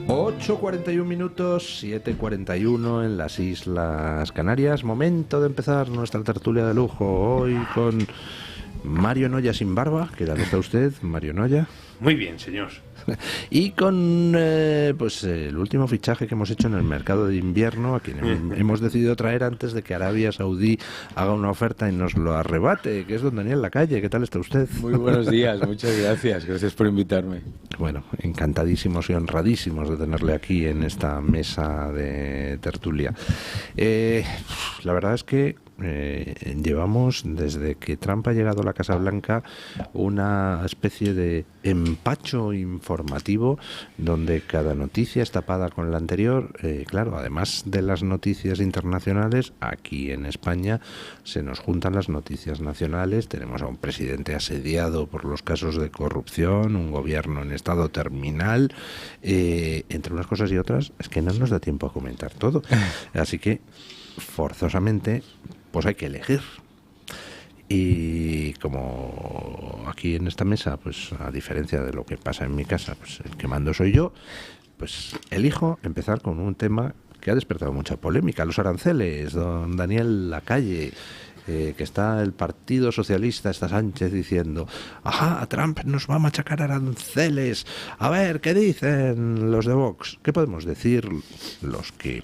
8:41, 7:41 en las Islas Canarias. Momento de empezar nuestra tertulia de lujo hoy con Mario Noya sin barba. ¿Qué tal está usted, Mario Noya? Muy bien, señor. Y con el último fichaje que hemos hecho en el mercado de invierno, a quien hemos decidido traer antes de que Arabia Saudí haga una oferta y nos lo arrebate, que es don Daniel Lacalle. ¿Qué tal está usted? Muy buenos días, muchas gracias. Gracias por invitarme. Bueno, encantadísimos y honradísimos de tenerle aquí en esta mesa de tertulia. La verdad es que llevamos, desde que Trump ha llegado a la Casa Blanca, una especie de empacho informativo donde cada noticia es tapada con la anterior. Claro, además de las noticias internacionales, aquí en España se nos juntan las noticias nacionales. Tenemos a un presidente asediado por los casos de corrupción, un gobierno en estado terminal, entre unas cosas y otras, es que no nos da tiempo a comentar todo. Así que, forzosamente, pues hay que elegir. Y como aquí en esta mesa, pues a diferencia de lo que pasa en mi casa, pues el que mando soy yo, pues elijo empezar con un tema que ha despertado mucha polémica: los aranceles. Don Daniel Lacalle, que está el Partido Socialista, está Sánchez diciendo: ajá, Trump nos va a machacar aranceles. A ver, ¿qué dicen los de Vox? ¿Qué podemos decir los que,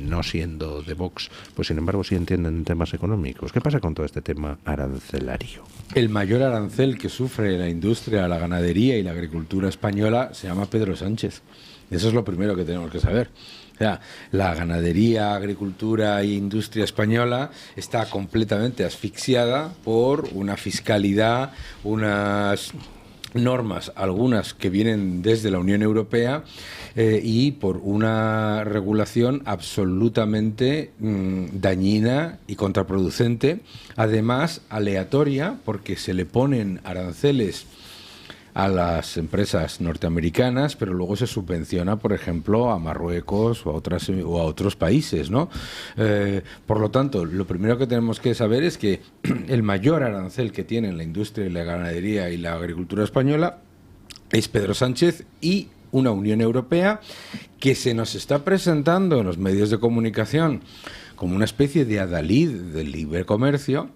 no siendo de Vox, pues sin embargo sí entienden temas económicos? ¿Qué pasa con todo este tema arancelario? El mayor arancel que sufre la industria, la ganadería y la agricultura española se llama Pedro Sánchez. Eso es lo primero que tenemos que saber. O sea, la ganadería, agricultura e industria española está completamente asfixiada por una fiscalidad, unas normas, algunas que vienen desde la Unión Europea, y por una regulación absolutamente dañina y contraproducente, además aleatoria, porque se le ponen aranceles a las empresas norteamericanas, pero luego se subvenciona, por ejemplo, a Marruecos o a otros países, ¿no? Por lo tanto, lo primero que tenemos que saber es que el mayor arancel que tienen la industria y la ganadería y la agricultura española es Pedro Sánchez y una Unión Europea que se nos está presentando en los medios de comunicación como una especie de adalid del libre comercio.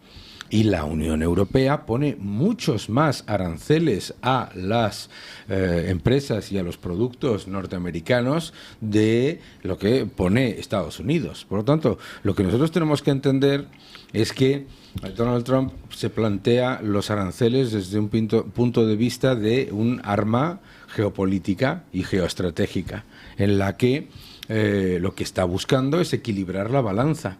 Y la Unión Europea pone muchos más aranceles a las empresas y a los productos norteamericanos de lo que pone Estados Unidos. Por lo tanto, lo que nosotros tenemos que entender es que Donald Trump se plantea los aranceles desde un punto de vista de un arma geopolítica y geoestratégica, en la que lo que está buscando es equilibrar la balanza.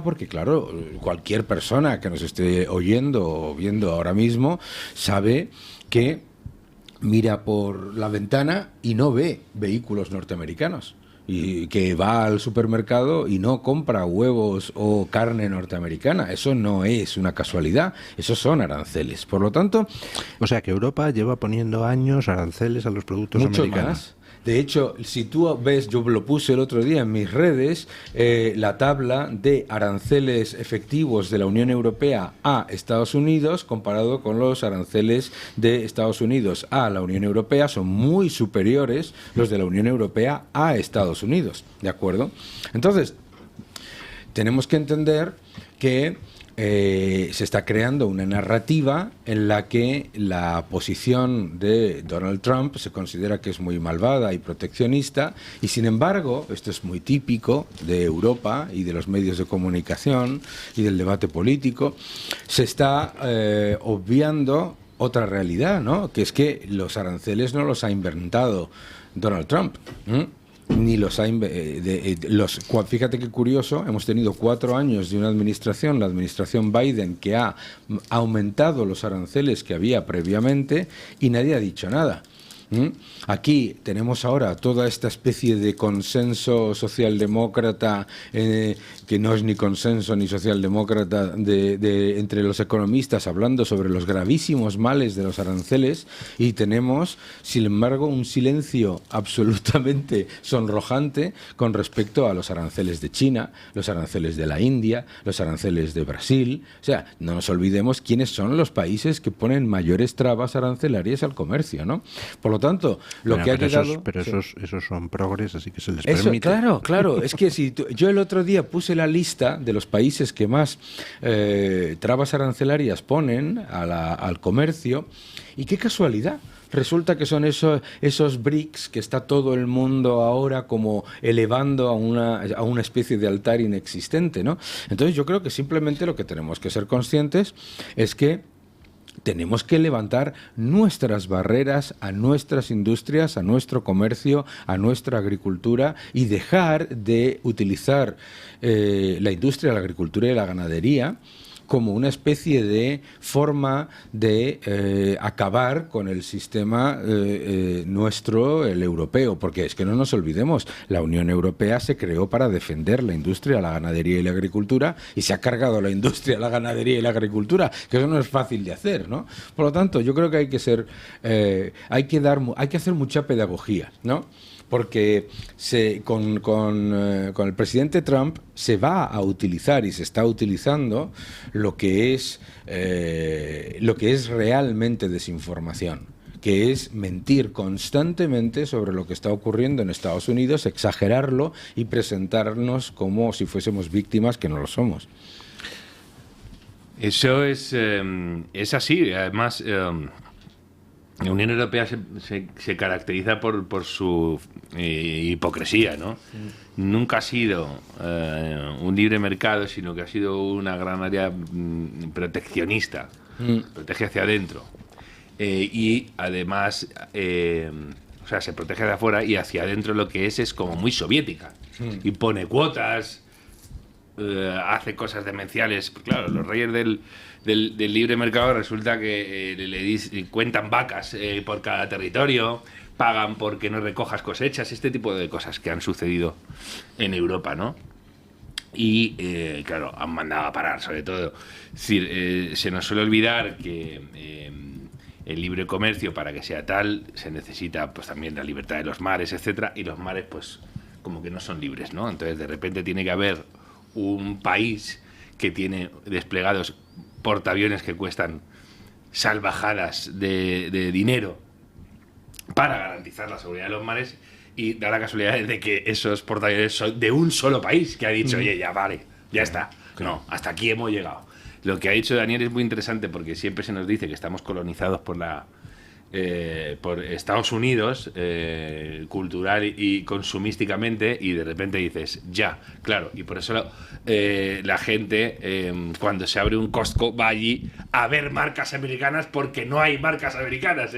Porque, claro, cualquier persona que nos esté oyendo o viendo ahora mismo sabe que mira por la ventana y no ve vehículos norteamericanos, y que va al supermercado y no compra huevos o carne norteamericana. Eso no es una casualidad, esos son aranceles. Por lo tanto, o sea que Europa lleva poniendo años aranceles a los productos americanos. Más. De hecho, si tú ves, yo lo puse el otro día en mis redes, la tabla de aranceles efectivos de la Unión Europea a Estados Unidos comparado con los aranceles de Estados Unidos a la Unión Europea, son muy superiores los de la Unión Europea a Estados Unidos, ¿de acuerdo? Entonces, tenemos que entender que se está creando una narrativa en la que la posición de Donald Trump se considera que es muy malvada y proteccionista, y sin embargo, esto es muy típico de Europa y de los medios de comunicación y del debate político, se está obviando otra realidad, ¿no? Que es que los aranceles no los ha inventado Donald Trump, ni los ha fíjate qué curioso, hemos tenido 4 años de una administración, la administración Biden, que ha aumentado los aranceles que había previamente y nadie ha dicho nada. Aquí tenemos ahora toda esta especie de consenso socialdemócrata, que no es ni consenso ni socialdemócrata, entre los economistas hablando sobre los gravísimos males de los aranceles, y tenemos, sin embargo, un silencio absolutamente sonrojante con respecto a los aranceles de China, los aranceles de la India, los aranceles de Brasil. O sea, no nos olvidemos quiénes son los países que ponen mayores trabas arancelarias al comercio, ¿no? Por lo lo tanto, lo que ha quedado... Pero esos son progres, así que se les Eso, permite. claro. Es que si yo el otro día puse la lista de los países que más trabas arancelarias ponen al comercio, y qué casualidad. Resulta que son esos BRICS que está todo el mundo ahora como elevando a una especie de altar inexistente, ¿no? Entonces yo creo que simplemente lo que tenemos que ser conscientes es que tenemos que levantar nuestras barreras a nuestras industrias, a nuestro comercio, a nuestra agricultura y dejar de utilizar la industria, la agricultura y la ganadería como una especie de forma de acabar con el sistema nuestro, el europeo, porque es que no nos olvidemos, la Unión Europea se creó para defender la industria, la ganadería y la agricultura, y se ha cargado la industria, la ganadería y la agricultura, que eso no es fácil de hacer, ¿no? Por lo tanto, yo creo que hay que hacer mucha pedagogía, ¿no? Porque con el presidente Trump se va a utilizar y se está utilizando lo que es realmente desinformación, que es mentir constantemente sobre lo que está ocurriendo en Estados Unidos, exagerarlo y presentarnos como si fuésemos víctimas, que no lo somos. Eso es así. Además, la Unión Europea se caracteriza por su hipocresía, ¿no? Nunca ha sido un libre mercado, sino que ha sido una gran área proteccionista. Protege hacia adentro. Y además, o sea, se protege de afuera y hacia adentro lo que es como muy soviética. Y pone cuotas, hace cosas demenciales. Claro, los reyes del libre mercado resulta que le cuentan vacas por cada territorio, pagan porque no recojas cosechas, este tipo de cosas que han sucedido en Europa, ¿no? Y, claro, han mandado a parar, sobre todo. Es decir, se nos suele olvidar que el libre comercio, para que sea tal, se necesita pues también la libertad de los mares, etcétera, y los mares, pues, como que no son libres, ¿no? Entonces, de repente tiene que haber un país que tiene desplegados portaaviones que cuestan salvajadas de dinero para garantizar la seguridad de los mares, y da la casualidad de que esos portaaviones son de un solo país que ha dicho, oye, ya vale, ya está. No, hasta aquí hemos llegado. Lo que ha dicho Daniel es muy interesante, porque siempre se nos dice que estamos colonizados por Estados Unidos, cultural y consumísticamente, y de repente dices, ya, claro, y por eso la gente, cuando se abre un Costco, va allí a ver marcas americanas, porque no hay marcas americanas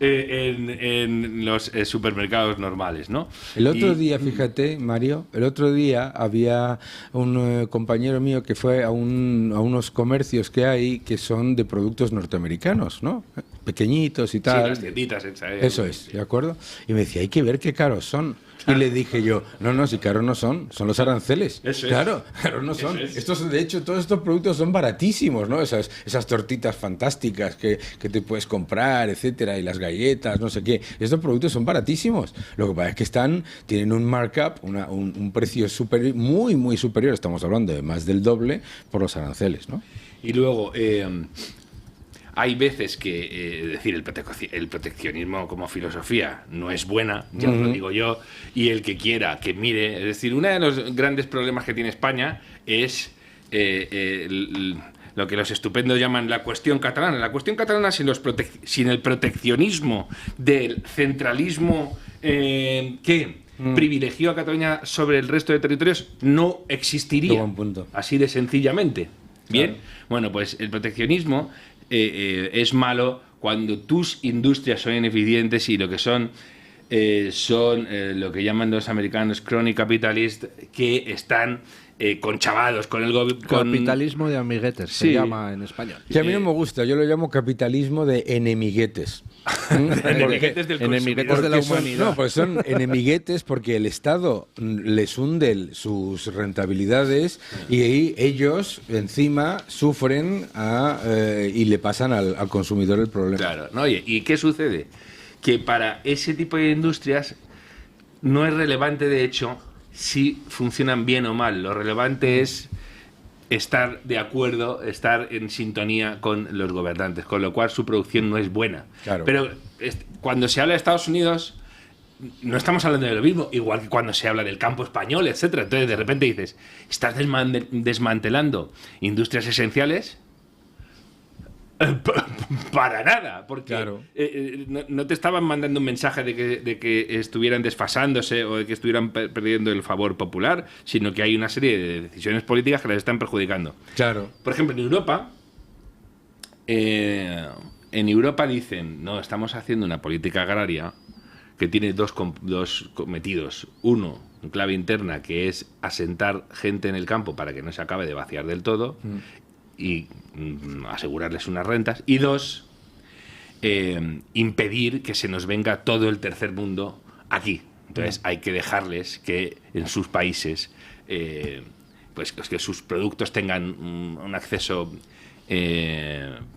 en los supermercados normales, ¿no? El otro día, fíjate, Mario, el otro día había un compañero mío que fue a unos comercios que hay que son de productos norteamericanos, ¿no? Pequeñitos y tal. Sí, las tienditas. Eso es, ¿de acuerdo? Y me decía, hay que ver qué caros son. Y le dije yo, no, si caros no son los aranceles. Eso claro, caros no son. Estos, de hecho, todos estos productos son baratísimos, ¿no? Esas tortitas fantásticas que te puedes comprar, etcétera, y las galletas, no sé qué. Estos productos son baratísimos. Lo que pasa es que tienen un markup, un precio superior, muy, muy superior, estamos hablando de más del doble, por los aranceles, ¿no? Y luego, hay veces que, decir, el proteccionismo como filosofía no es buena, ya os lo digo yo, y el que quiera que mire, es decir, uno de los grandes problemas que tiene España es lo que los estupendos llaman la cuestión catalana. La cuestión catalana sin el proteccionismo del centralismo que privilegió a Cataluña sobre el resto de territorios no existiría. Buen punto. Así de sencillamente. Bien, Claro. Bueno, pues el proteccionismo es malo cuando tus industrias son ineficientes y lo que son lo que llaman los americanos crony capitalist, que están conchavados con el gobierno. Capitalismo de amiguetes, Sí. se llama en español. Que a mí no me gusta, yo lo llamo capitalismo de enemiguetes. Enemiguetes del Enemiguetes consumidor. de la Porque son- humanidad. no, pues son enemiguetes porque el Estado les hunde sus rentabilidades y ahí ellos encima sufren y le pasan al consumidor el problema. Claro, ¿no? Oye, ¿y qué sucede? Que para ese tipo de industrias no es relevante, de hecho, si funcionan bien o mal. Lo relevante es estar de acuerdo, estar en sintonía con los gobernantes, con lo cual su producción no es buena. Claro. Pero cuando se habla de Estados Unidos, no estamos hablando de lo mismo, igual que cuando se habla del campo español, etcétera. Entonces, de repente dices, ¿estás desmantelando industrias esenciales? Para nada, porque claro. No te estaban mandando un mensaje de que estuvieran desfasándose o de que estuvieran perdiendo el favor popular, sino que hay una serie de decisiones políticas que les están perjudicando. Claro. Por ejemplo, en Europa dicen, no, estamos haciendo una política agraria que tiene dos cometidos. Uno, en clave interna, que es asentar gente en el campo para que no se acabe de vaciar del todo y asegurarles unas rentas. Y dos, impedir que se nos venga todo el tercer mundo aquí. Entonces hay que dejarles que en sus países pues que sus productos tengan un acceso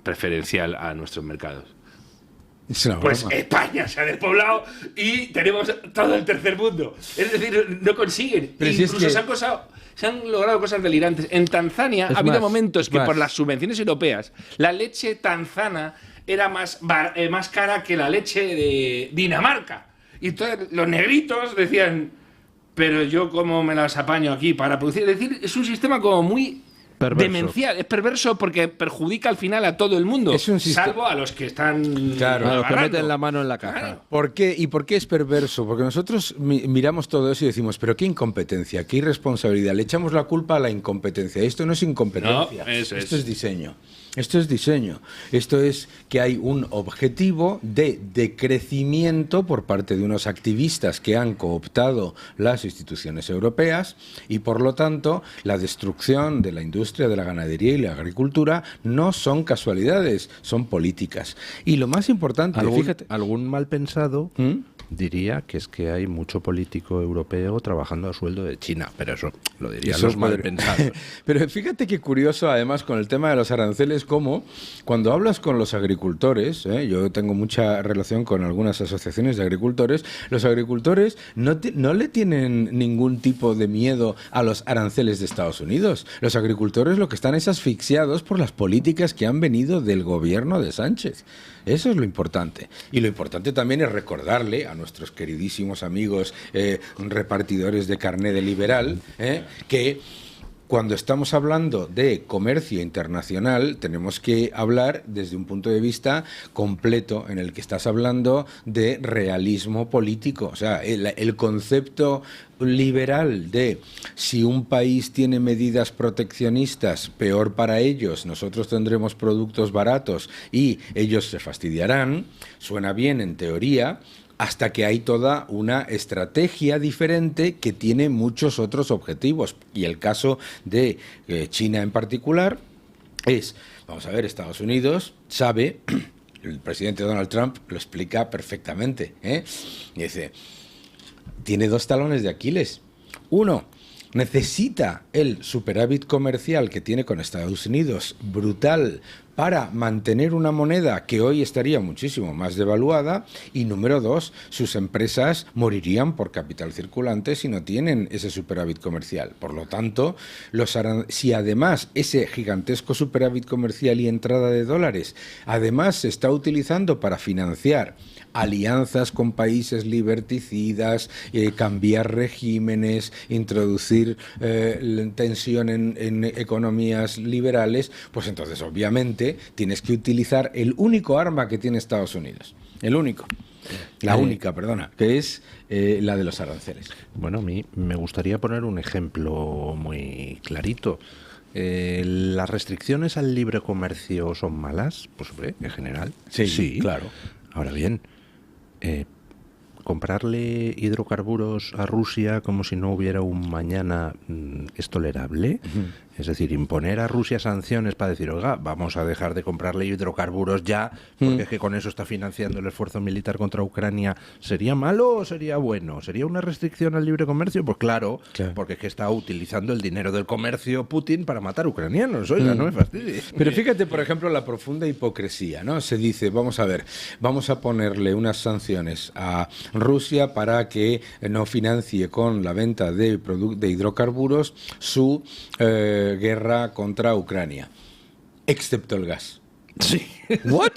preferencial a nuestros mercados. Pues España se ha despoblado y tenemos todo el tercer mundo. Es decir, no consiguen. Pero incluso si es se han logrado cosas delirantes. En Tanzania ha habido momentos que por las subvenciones europeas la leche tanzana era más cara que la leche de Dinamarca. Y entonces los negritos decían, pero yo cómo me las apaño aquí para producir. Es decir, es un sistema como muy demencial. Es perverso porque perjudica al final a todo el mundo, salvo a los que están claro, a los que meten la mano en la caja. Claro. ¿Por qué? ¿Y por qué es perverso? Porque nosotros miramos todo eso y decimos, pero qué incompetencia, qué irresponsabilidad. Le echamos la culpa a la incompetencia. Esto no es incompetencia, no, esto es diseño. Esto es diseño. Esto es que hay un objetivo de decrecimiento por parte de unos activistas que han cooptado las instituciones europeas y, por lo tanto, la destrucción de la industria de la ganadería y la agricultura no son casualidades, son políticas. Y lo más importante, fíjate... Algún mal pensado diría que es que hay mucho político europeo trabajando a sueldo de China, pero eso lo dirían los mal pensados. Pero fíjate qué curioso, además, con el tema de los aranceles, como cuando hablas con los agricultores, yo tengo mucha relación con algunas asociaciones de agricultores, los agricultores no le tienen ningún tipo de miedo a los aranceles de Estados Unidos. Los agricultores lo que están es asfixiados por las políticas que han venido del gobierno de Sánchez. Eso es lo importante. Y lo importante también es recordarle a nuestros queridísimos amigos repartidores de carné de liberal que cuando estamos hablando de comercio internacional tenemos que hablar desde un punto de vista completo en el que estás hablando de realismo político. O sea, el concepto liberal de si un país tiene medidas proteccionistas, peor para ellos, nosotros tendremos productos baratos y ellos se fastidiarán, suena bien en teoría, hasta que hay toda una estrategia diferente que tiene muchos otros objetivos. Y el caso de China en particular es, vamos a ver, Estados Unidos sabe, el presidente Donald Trump lo explica perfectamente, y dice, tiene dos talones de Aquiles. Uno, necesita el superávit comercial que tiene con Estados Unidos, brutal, para mantener una moneda que hoy estaría muchísimo más devaluada. Y número dos, sus empresas morirían por capital circulante si no tienen ese superávit comercial. Por lo tanto, si además ese gigantesco superávit comercial y entrada de dólares además se está utilizando para financiar alianzas con países liberticidas, cambiar regímenes, introducir tensión en economías liberales, pues entonces obviamente tienes que utilizar el único arma que tiene Estados Unidos. El único. La única, perdona, que es la de los aranceles. Bueno, a mí me gustaría poner un ejemplo muy clarito. ¿Las restricciones al libre comercio son malas? Pues hombre, en general. Sí, claro. Ahora bien, comprarle hidrocarburos a Rusia como si no hubiera un mañana es tolerable. Es decir, imponer a Rusia sanciones para decir, oiga, vamos a dejar de comprarle hidrocarburos ya, porque es que con eso está financiando el esfuerzo militar contra Ucrania. ¿Sería malo o sería bueno? ¿Sería una restricción al libre comercio? Pues claro, porque es que está utilizando el dinero del comercio Putin para matar ucranianos. Oiga, no me fastidies. Pero fíjate, por ejemplo, la profunda hipocresía, ¿no? Se dice, vamos a ver, vamos a ponerle unas sanciones a Rusia para que no financie con la venta de hidrocarburos su guerra contra Ucrania, excepto el gas. Sí. ¿What?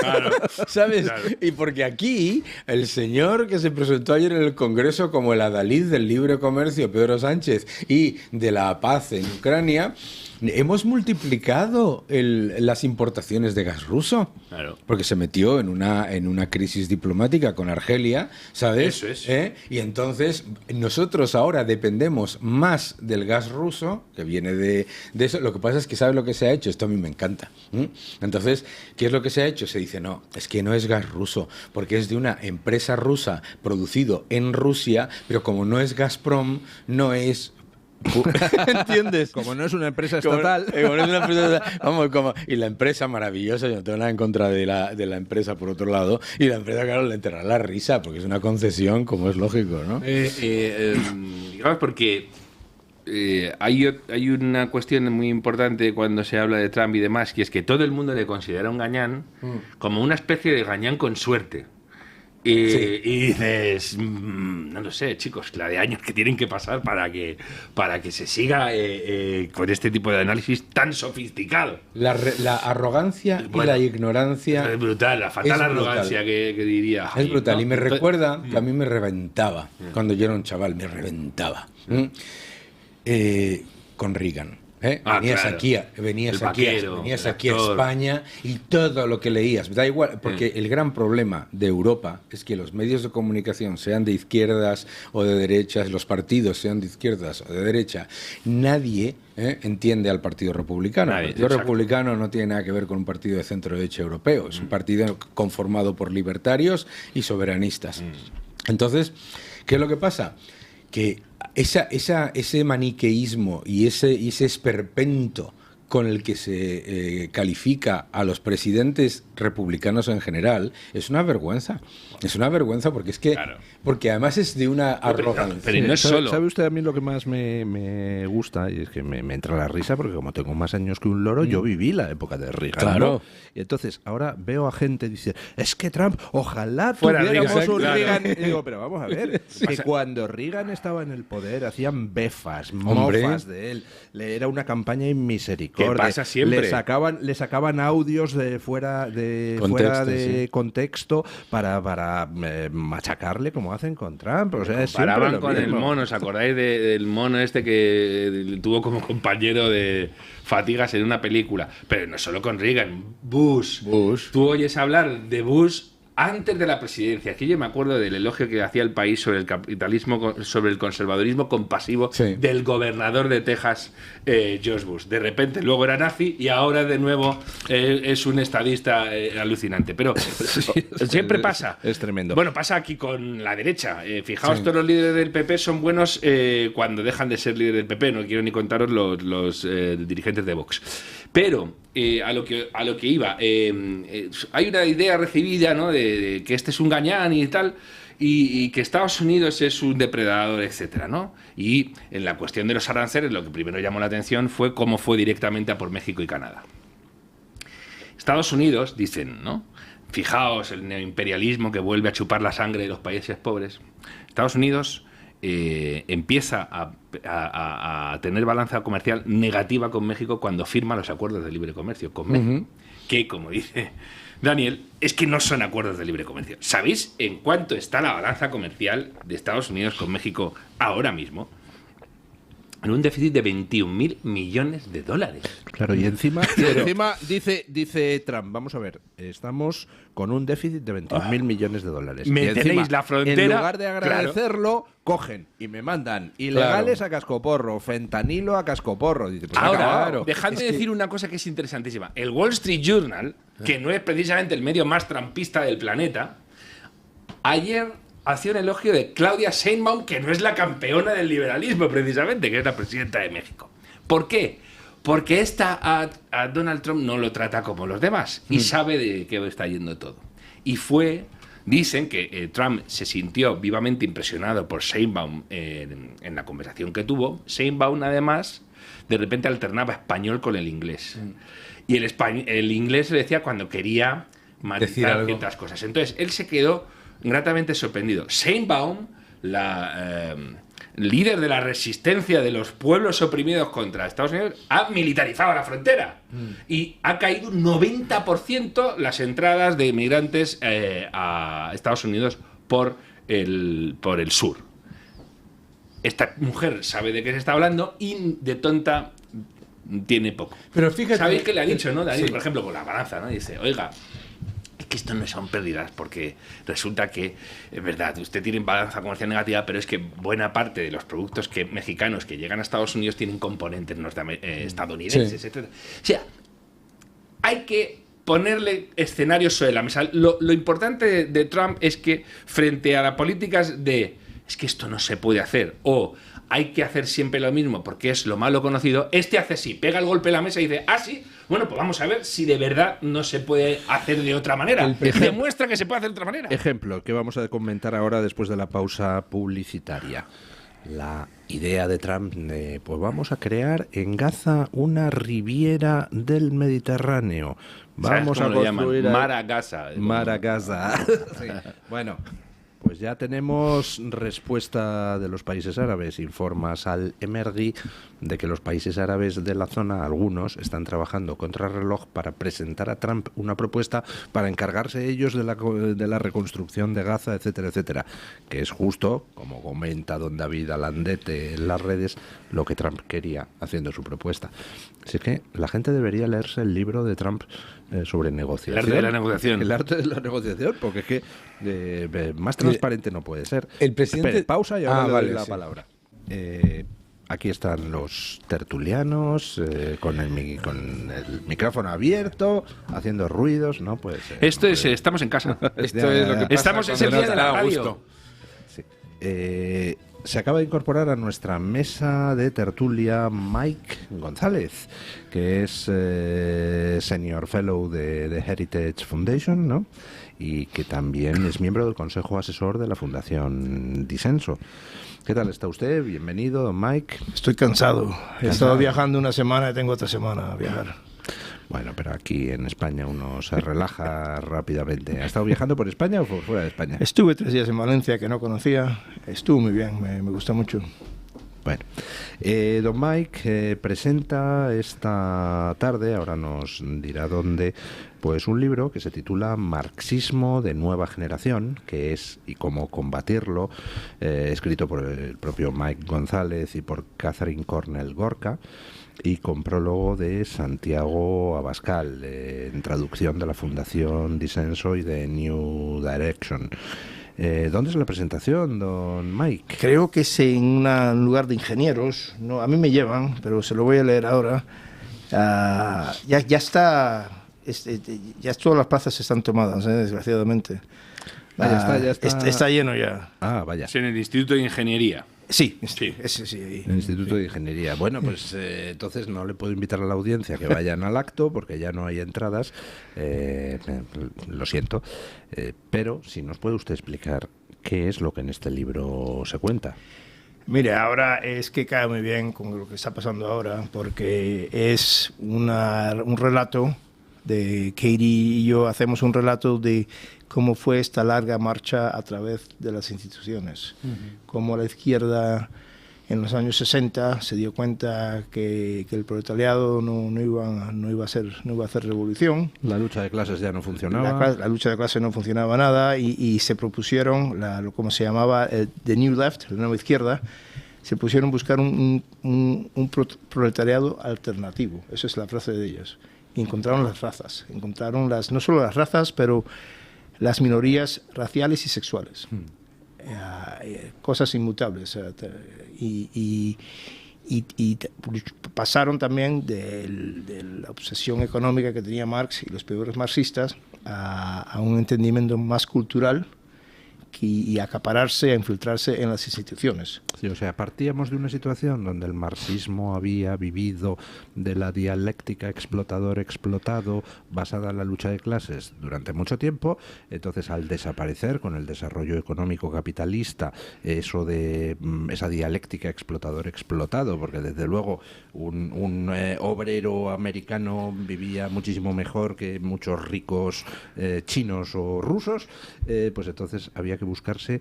Claro. ¿Sabes? Claro. Y porque aquí el señor que se presentó ayer en el Congreso como el adalid del libre comercio, Pedro Sánchez, y de la paz en Ucrania, hemos multiplicado las importaciones de gas ruso. Claro. Porque se metió en una crisis diplomática con Argelia, ¿sabes? Eso es. Y entonces nosotros ahora dependemos más del gas ruso, que viene de eso. Lo que pasa es que, ¿sabes lo que se ha hecho? Esto a mí me encanta. Entonces, ¿qué es lo que se ha hecho? Se dice, no, es que no es gas ruso, porque es de una empresa rusa producido en Rusia, pero como no es Gazprom, no es... ¿Entiendes? Como no es una empresa estatal. Como no es una empresa estatal, vamos, y la empresa maravillosa, yo no tengo nada en contra de la empresa por otro lado, y la empresa, claro, le enterrará la risa, porque es una concesión, como es lógico, ¿no? Digamos, porque hay una cuestión muy importante cuando se habla de Trump y demás, que es que todo el mundo le considera un gañán como una especie de gañán con suerte. Sí. Y dices, no lo sé, chicos, la de años que tienen que pasar para que se siga con este tipo de análisis tan sofisticado. La arrogancia y Bueno, la ignorancia Es brutal, la fatal es brutal. arrogancia que diría. es brutal. ¿no? Y me recuerda que a mí me reventaba, cuando yo era un chaval, me reventaba. Con Reagan. Venías claro. aquí, El venías vaquero, aquí el a actor. España y todo lo que leías, da igual, porque el gran problema de Europa es que los medios de comunicación, sean de izquierdas o de derechas, los partidos sean de izquierdas o de derecha, nadie entiende al Partido Republicano. Nadie, El Partido exacto. Republicano no tiene nada que ver con un partido de centro-derecha europeo, es un partido conformado por libertarios y soberanistas. Entonces, ¿qué es lo que pasa? Que ese maniqueísmo y ese esperpento con el que se califica a los presidentes republicanos en general es una vergüenza. Es una vergüenza porque es que... Claro. Porque además es de una arrogancia. Pero no es solo. ¿Sabe usted a mí lo que más me gusta? Y es que me entra la risa porque como tengo más años que un loro, yo viví la época de Reagan. Claro. ¿no? Y entonces ahora veo a gente dice, es que Trump, ojalá Fuera tuviéramos Reagan, un claro. Reagan. Y digo, pero vamos a ver, que cuando Reagan estaba en el poder hacían befas, Hombre. mofas de él. Era una campaña inmisericordia. Que pasa siempre. Le sacaban audios de fuera de Contexto, contexto para machacarle como hacen con Trump. O sea, es siempre Comparaban lo con el mismo. mono, ¿os acordáis del mono este que tuvo como compañero de fatigas en una película? Pero no solo con Reagan, Bush. Tú oyes hablar de Bush antes de la presidencia. Aquí yo me acuerdo del elogio que hacía el país sobre el capitalismo, sobre el conservadurismo compasivo Sí. del gobernador de Texas, George Bush. De repente luego era nazi y ahora de nuevo es un estadista alucinante. Pero siempre pasa. Es tremendo. Bueno, pasa aquí con la derecha. Fijaos, Sí. todos los líderes del PP son buenos cuando dejan de ser líderes del PP. No quiero ni contaros los dirigentes de Vox. Pero a lo que iba, hay una idea recibida, ¿no? de que este es un gañán y tal, y que Estados Unidos es un depredador, etcétera, ¿no? Y en la cuestión de los aranceles, lo que primero llamó la atención fue cómo fue directamente a por México y Canadá. Estados Unidos, dicen, ¿no? Fijaos el neoimperialismo que vuelve a chupar la sangre de los países pobres. Estados Unidos empieza a tener balanza comercial negativa con México cuando firma los acuerdos de libre comercio con México. Que, como dice Daniel, es que no son acuerdos de libre comercio. ¿Sabéis en cuánto está la balanza comercial de Estados Unidos con México ahora mismo? En un déficit de 21.000 millones de dólares. Claro, y encima dice Trump, vamos a ver, estamos con un déficit de 21.000 millones de dólares. Me Y encima, tenéis la frontera, en lugar de agradecerlo, cogen y me mandan ilegales a cascoporro, fentanilo a cascoporro. Dice, pues Ahora, claro. dejadme decir una cosa que es interesantísima. El Wall Street Journal, que no es precisamente el medio más trampista del planeta, ayer hacía un elogio de Claudia Sheinbaum, que no es la campeona del liberalismo precisamente, que es la presidenta de México. ¿Por qué? Porque a Donald Trump no lo trata como los demás y sabe de qué está yendo todo. Y dicen que Trump se sintió vivamente impresionado por Sheinbaum en la conversación que tuvo. Sheinbaum, además, de repente alternaba español con el inglés. Y el inglés le decía cuando quería Decir matizar algo. ciertas cosas. Entonces, él se quedó gratamente sorprendido. Sheinbaum, la líder de la resistencia de los pueblos oprimidos contra Estados Unidos, ha militarizado la frontera y ha caído un 90% las entradas de inmigrantes a Estados Unidos por el sur. Esta mujer sabe de qué se está hablando y de tonta tiene poco. Pero fíjate, ¿Sabéis qué le ha dicho, no? Daniel, sí. por ejemplo, con la balanza, ¿no? Dice, oiga, es que esto no son pérdidas, porque resulta que, es verdad, usted tiene balanza comercial negativa, pero es que buena parte de los productos mexicanos que llegan a Estados Unidos tienen componentes estadounidenses, Sí. etc. O sea, hay que ponerle escenarios sobre la mesa. Lo importante de Trump es que frente a las políticas de es que esto no se puede hacer o hay que hacer siempre lo mismo porque es lo malo conocido, hace así, pega el golpe en la mesa y dice, sí, bueno, pues vamos a ver si de verdad no se puede hacer de otra manera. Demuestra que se puede hacer de otra manera. Ejemplo, que vamos a comentar ahora después de la pausa publicitaria. La idea de Trump de, pues vamos a crear en Gaza una riviera del Mediterráneo. Vamos a ¿Sabes cómo lo construir llaman? Mar a Gaza. Mar a Gaza. Sí. Bueno, pues ya tenemos respuesta de los países árabes. Informa Sal Emergui de que los países árabes de la zona, algunos, están trabajando contra reloj para presentar a Trump una propuesta para encargarse ellos de la reconstrucción de Gaza, etcétera, etcétera. Que es justo, como comenta don David Alandete en las redes, lo que Trump quería haciendo su propuesta. Así que la gente debería leerse el libro de Trump sobre negociación. El arte de la negociación. El arte de la negociación, porque es que más transparente no puede ser. El presidente... Espere, pausa y ahora le doy la sí. palabra. Aquí están los tertulianos con el micrófono abierto, haciendo ruidos, no puede ser. Esto es, estamos en casa. Esto es lo que pasa Estamos en cuando el día no de la está a radio. gusto. Sí. Se acaba de incorporar a nuestra mesa de tertulia Mike González, que es Senior Fellow de Heritage Foundation, ¿no? Y que también es miembro del Consejo Asesor de la Fundación Disenso. ¿Qué tal está usted? Bienvenido, don Mike. Estoy cansado. He estado viajando una semana y tengo otra semana a viajar. Bueno, pero aquí en España uno se relaja rápidamente. ¿Ha estado viajando por España o por fuera de España? Estuve 3 días en Valencia que no conocía. Estuvo muy bien, me gustó mucho. Bueno, don Mike presenta esta tarde, ahora nos dirá dónde, pues un libro que se titula Marxismo de nueva generación, que es y cómo combatirlo, escrito por el propio Mike González y por Catherine Cornell Gorka, y con prólogo de Santiago Abascal, en traducción de la Fundación Disenso y de New Direction. ¿Dónde es la presentación, don Mike? Creo que es en un lugar de ingenieros. No, a mí me llevan, pero se lo voy a leer ahora. Ya está. Ya todas las plazas están tomadas, desgraciadamente. Ya está. Está lleno ya. Vaya. Es en el Instituto de Ingeniería. Sí, Sí. sí. Ahí. El Instituto de Ingeniería. Bueno, pues entonces no le puedo invitar a la audiencia que vayan al acto porque ya no hay entradas. Lo siento. Pero si nos puede usted explicar qué es lo que en este libro se cuenta. Mire, ahora es que cae muy bien con lo que está pasando ahora porque es un relato de Katie y yo, hacemos un relato de cómo fue esta larga marcha a través de las instituciones. Cómo la izquierda en los años 60 se dio cuenta que el proletariado no iba a hacer revolución. La lucha de clases ya no funcionaba. La lucha de clases no funcionaba nada y se propusieron, como se llamaba, The New Left, la nueva izquierda, se pusieron a buscar un proletariado alternativo. Esa es la frase de ellos. Y encontraron las razas, no solo las razas, pero las minorías raciales y sexuales. Cosas inmutables. Y pasaron también de la obsesión económica que tenía Marx y los peores marxistas a un entendimiento más cultural y acapararse, a infiltrarse en las instituciones. Sí, o sea, partíamos de una situación donde el marxismo había vivido de la dialéctica explotador-explotado basada en la lucha de clases durante mucho tiempo. Entonces, al desaparecer con el desarrollo económico capitalista, eso de esa dialéctica explotador-explotado, porque desde luego un obrero americano vivía muchísimo mejor que muchos ricos chinos o rusos, pues entonces había que buscarse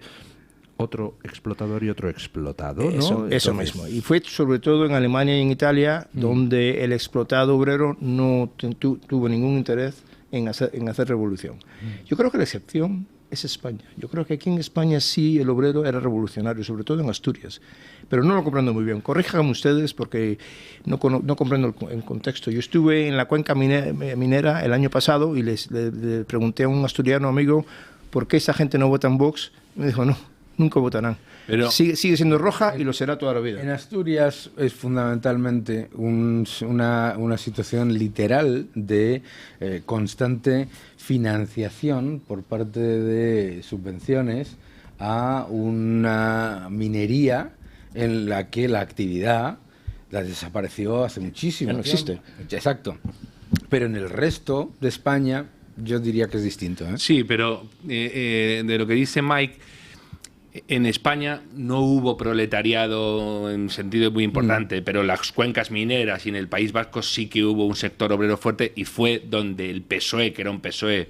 otro explotador y otro explotado, ¿no? Eso Entonces, mismo. Y fue sobre todo en Alemania y en Italia donde el explotado obrero no tuvo ningún interés en hacer revolución. Yo creo que la excepción es España. Yo creo que aquí en España sí el obrero era revolucionario, sobre todo en Asturias. Pero no lo comprendo muy bien. Corríjanme ustedes porque no comprendo el contexto. Yo estuve en la cuenca minera el año pasado y le pregunté a un asturiano amigo por qué esa gente no vota en Vox. Me dijo, no, nunca votarán. Pero sigue siendo roja y lo será toda la vida. En Asturias es fundamentalmente una situación literal de constante financiación por parte de subvenciones a una minería en la que la actividad la desapareció hace muchísimo Ya no tiempo. existe. Exacto. Pero en el resto de España yo diría que es distinto, ¿eh? sí, pero de lo que dice Mike, en España no hubo proletariado en sentido muy importante, pero las cuencas mineras y en el País Vasco sí que hubo un sector obrero fuerte y fue donde el PSOE, que era un PSOE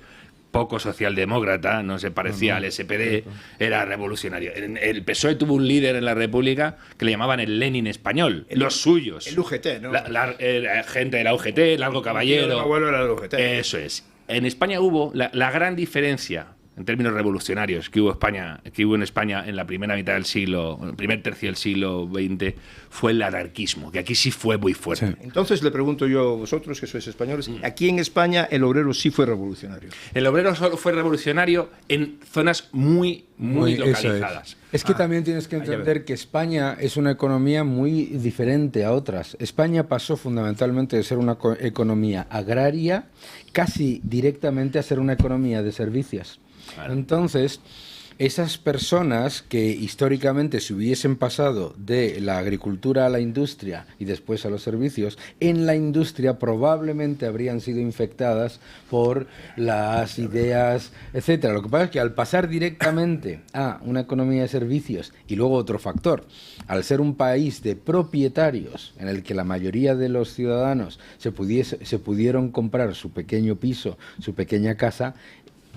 poco socialdemócrata, no se parecía al SPD, era revolucionario. El PSOE tuvo un líder en la República que le llamaban el Lenin español, los suyos. El UGT, ¿no? La gente de la UGT, Largo Caballero. Mi abuelo era el UGT. Eso es. En España hubo la gran diferencia en términos revolucionarios que hubo en España en la primera mitad del siglo, el primer tercio del siglo XX, fue el anarquismo, que aquí sí fue muy fuerte. Sí. Entonces le pregunto yo a vosotros, que sois españoles, aquí en España el obrero sí fue revolucionario. El obrero solo fue revolucionario en zonas muy Eso localizadas. Es que también tienes que entender que España es una economía muy diferente a otras. España pasó fundamentalmente de ser una economía agraria casi directamente a ser una economía de servicios. Claro. Entonces, esas personas que históricamente se hubiesen pasado de la agricultura a la industria y después a los servicios, en la industria probablemente habrían sido infectadas por las ideas, etcétera. Lo que pasa es que al pasar directamente a una economía de servicios y luego otro factor, al ser un país de propietarios en el que la mayoría de los ciudadanos se pudieron comprar su pequeño piso, su pequeña casa,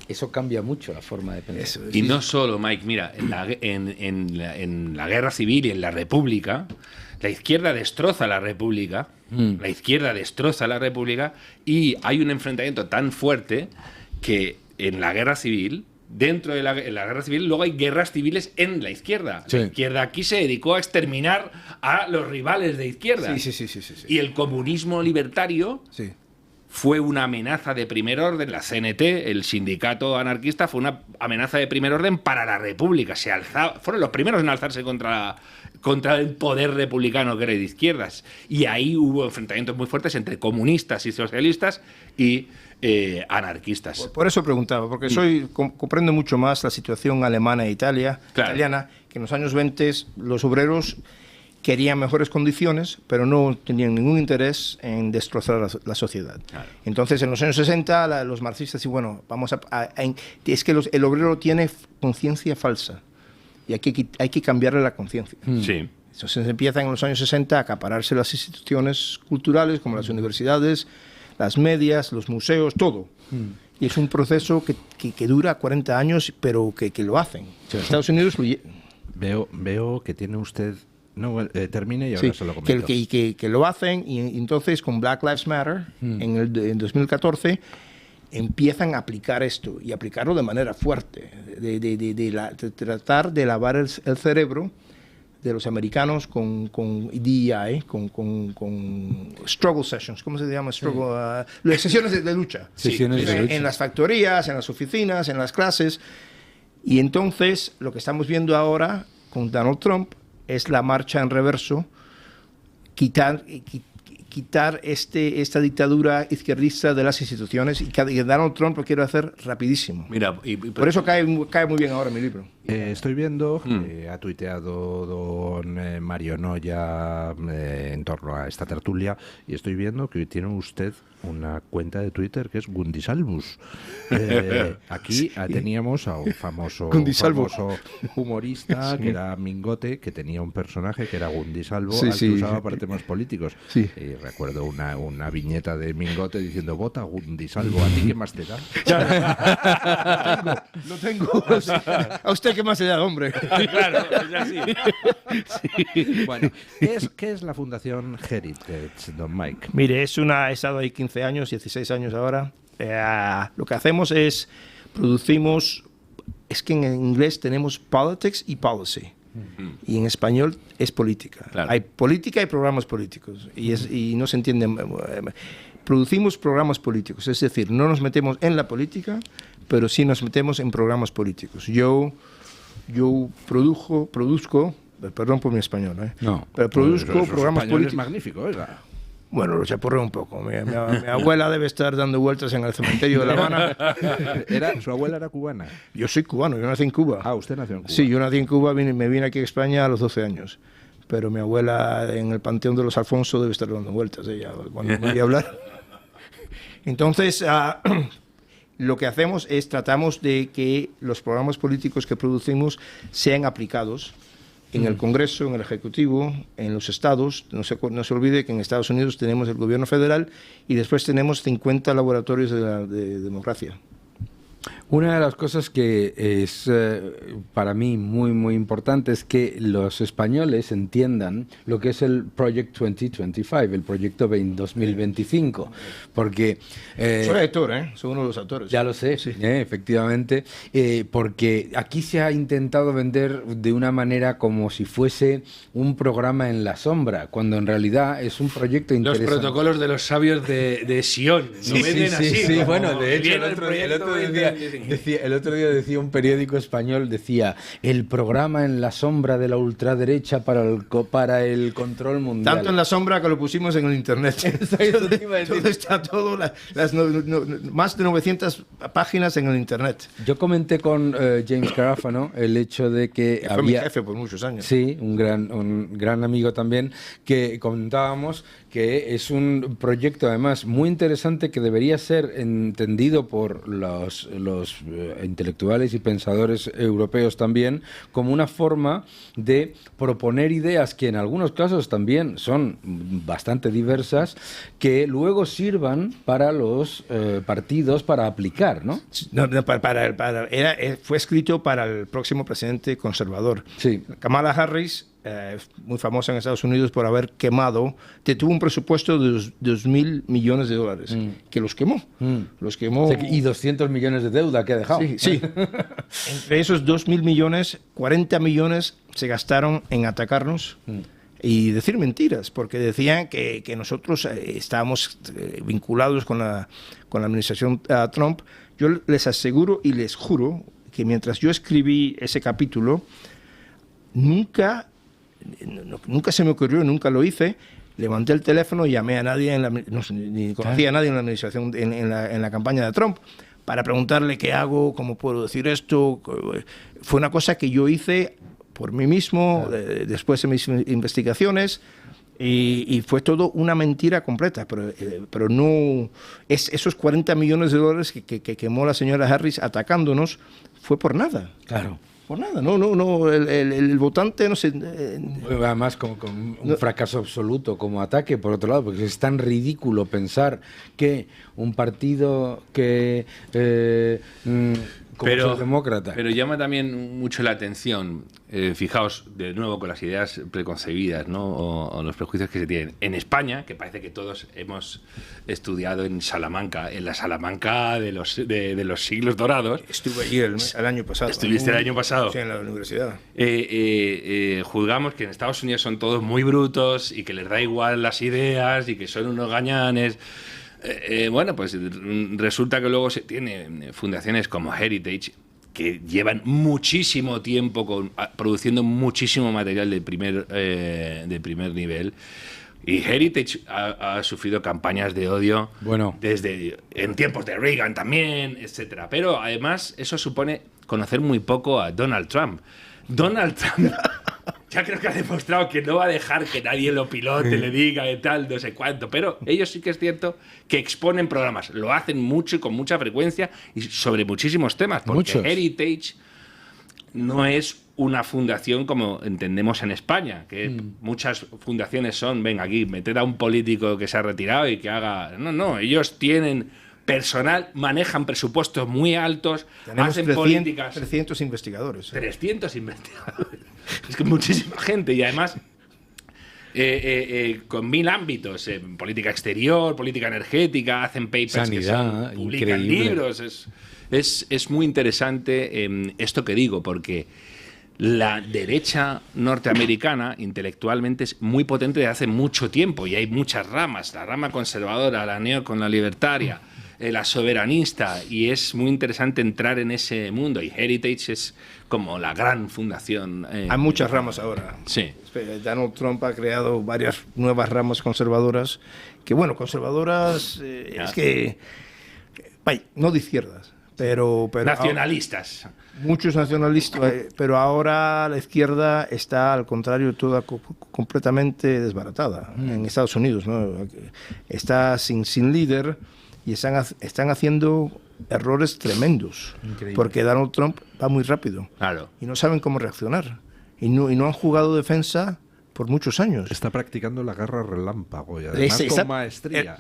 eso cambia mucho la forma de pensar. Y no solo, Mike, mira, en la guerra civil y en la República, la izquierda destroza la República, la izquierda destroza la República y hay un enfrentamiento tan fuerte que en la guerra civil, dentro de la guerra civil, luego hay guerras civiles en la izquierda. Sí. La izquierda aquí se dedicó a exterminar a los rivales de izquierda. Sí. Y el comunismo libertario Sí. fue una amenaza de primer orden. La CNT, el sindicato anarquista, fue una amenaza de primer orden para la República. Fueron los primeros en alzarse contra el poder republicano que era de izquierdas. Y ahí hubo enfrentamientos muy fuertes entre comunistas y socialistas y anarquistas. Por eso preguntaba, porque comprendo mucho más la situación alemana e italiana, que en los años 20 los obreros querían mejores condiciones, pero no tenían ningún interés en destrozar la sociedad. Claro. Entonces, en los años 60, los marxistas, y bueno, es que el obrero tiene conciencia falsa y hay que cambiarle la conciencia. Sí. Entonces empiezan en los años 60 a acapararse las instituciones culturales, como las universidades, las medias, los museos, todo. Y es un proceso que dura 40 años, pero que lo hacen. Sí. Estados Unidos Veo que tiene usted... No, termine y ahora se lo comento. que lo hacen y entonces con Black Lives Matter en 2014 empiezan a aplicar esto y aplicarlo de manera fuerte, de tratar de lavar el cerebro de los americanos con DEI, con struggle sessions, ¿cómo se llama? Sesiones de lucha. Sesiones de lucha. En las factorías, en las oficinas, en las clases. Y entonces lo que estamos viendo ahora con Donald Trump es la marcha en reverso, quitar esta dictadura izquierdista de las instituciones, y Donald Trump lo quiere hacer rapidísimo. Mira, Por eso cae muy bien ahora mi libro. Estoy viendo, ha tuiteado don Mario Noya en torno a esta tertulia, y estoy viendo que tiene usted una cuenta de Twitter que es Gundisalvus. Aquí teníamos a un famoso humorista que era Mingote, que tenía un personaje que era Gundisalvo, al que usaba para temas políticos. Sí. Y recuerdo una viñeta de Mingote diciendo: vota Gundisalvo, ¿a ti qué más te da? Lo tengo. ¿A usted ¿qué más se da, hombre? Claro, es así. Bueno, ¿qué es la Fundación Heritage, don Mike? Mire, he estado ahí 15 años, 16 años ahora. Lo que hacemos es, producimos, es que en inglés tenemos politics y policy. Y en español es política. Claro. Hay política y programas políticos. Y no se entiende. Producimos programas políticos. Es decir, no nos metemos en la política, pero sí nos metemos en programas políticos. Yo produzco, perdón por mi español, No, pero produzco programas políticos. Es magnífico, oiga. Bueno, lo chaporreo un poco. Mi abuela debe estar dando vueltas en el cementerio de La Habana. Su abuela era cubana. Yo soy cubano, yo nací en Cuba. Ah, usted nació en Cuba. Sí, yo nací en Cuba, me vine aquí a España a los 12 años. Pero mi abuela en el Panteón de los Alfonso debe estar dando vueltas ella cuando me voy a hablar. Entonces, lo que hacemos es tratamos de que los programas políticos que producimos sean aplicados en el Congreso, en el Ejecutivo, en los estados. No se olvide que en Estados Unidos tenemos el gobierno federal y después tenemos 50 laboratorios de democracia. Una de las cosas que es para mí muy muy importante es que los españoles entiendan lo que es el Project 2025, el proyecto 2025, porque soy actor, soy uno de los actores. Ya lo sé, sí. Efectivamente, porque aquí se ha intentado vender de una manera como si fuese un programa en la sombra, cuando en realidad es un proyecto interesante. Los protocolos de los sabios de Sion. Sí, sí, bueno, de hecho el otro día decía un periódico español, decía, el programa en la sombra de la ultraderecha para el control mundial. Tanto en la sombra que lo pusimos en el internet. Todo está todo, más de 900 páginas en el internet. Yo comenté con James Garofano el hecho de que fue mi jefe por muchos años. Sí, un gran amigo también, que comentábamos que es un proyecto además muy interesante que debería ser entendido por los intelectuales y pensadores europeos también como una forma de proponer ideas que en algunos casos también son bastante diversas, que luego sirvan para los partidos para aplicar, ¿no? Fue escrito para el próximo presidente conservador. Sí. Kamala Harris, muy famosa en Estados Unidos por haber quemado, tuvo un presupuesto de $2.000 millones, que los quemó. Los quemó. O sea, y 200 millones de deuda que ha dejado. Sí. Entre esos 2.000 millones, 40 millones se gastaron en atacarnos y decir mentiras, porque decían que nosotros estábamos vinculados con la administración Trump. Yo les aseguro y les juro que mientras yo escribí ese capítulo, nunca se me ocurrió, nunca lo hice. Levanté el teléfono y llamé a nadie, ni conocía a nadie en la administración, en la campaña de Trump, para preguntarle qué hago, cómo puedo decir esto. Fue una cosa que yo hice por mí mismo, después de mis investigaciones, y fue todo una mentira completa. Pero no, esos $40 millones que quemó la señora Harris atacándonos fue por nada. Claro. Por nada, no, el votante no se... Además, con un fracaso absoluto como ataque, por otro lado, porque es tan ridículo pensar que un partido que... como socialdemócrata. Pero llama también mucho la atención, fijaos de nuevo con las ideas preconcebidas, ¿no? o los prejuicios que se tienen. En España, que parece que todos hemos estudiado en Salamanca, en la Salamanca de los siglos dorados. Estuve allí el año pasado. ¿Estuviste el año pasado? Sí, en la universidad. Juzgamos que en Estados Unidos son todos muy brutos y que les da igual las ideas y que son unos gañanes. Bueno, pues resulta que luego se tiene fundaciones como Heritage que llevan muchísimo tiempo produciendo muchísimo material de primer nivel, y Heritage ha sufrido campañas de odio desde en tiempos de Reagan también, etcétera. Pero además eso supone conocer muy poco a Donald Trump. Donald Trump ya creo que ha demostrado que no va a dejar que nadie lo pilote, le diga de tal, no sé cuánto, pero ellos sí que es cierto que exponen programas, lo hacen mucho y con mucha frecuencia y sobre muchísimos temas, porque Heritage no es una fundación como entendemos en España, que muchas fundaciones son, venga aquí, meter a un político que se ha retirado y que haga... No, ellos tienen personal, manejan presupuestos muy altos, Tenemos hacen 300, políticas... 300 investigadores. 300 investigadores. Es que muchísima gente y además con 1000 ámbitos, política exterior, política energética, hacen papers, sanidad, publican increíble. libros. Es muy interesante esto que digo, porque la derecha norteamericana intelectualmente es muy potente desde hace mucho tiempo y hay muchas ramas, la rama conservadora, la con la libertaria, la soberanista, y es muy interesante entrar en ese mundo, y Heritage es como la gran fundación. Hay muchas ramas ahora. Sí. Donald Trump ha creado varias nuevas ramas conservadoras, que bueno, conservadoras es que, vaya, no de izquierdas, pero nacionalistas. Muchos nacionalistas, pero ahora la izquierda está, al contrario, toda completamente desbaratada en Estados Unidos, ¿no? Está sin líder y están haciendo errores tremendos. Increíble. Porque Donald Trump va muy rápido. Claro. Y no saben cómo reaccionar. Y no han jugado defensa por muchos años. Está practicando la guerra relámpago y además con maestría.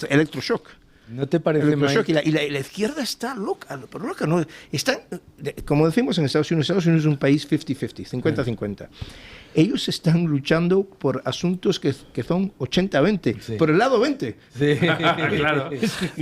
Electroshock. ¿No te parece, Electroshock. Mike? Y la izquierda está loca, pero loca. ¿No? Como decimos en Estados Unidos es un país 50-50, 50-50. Ellos están luchando por asuntos que son 80-20, Sí. por el lado 20. Sí. Claro.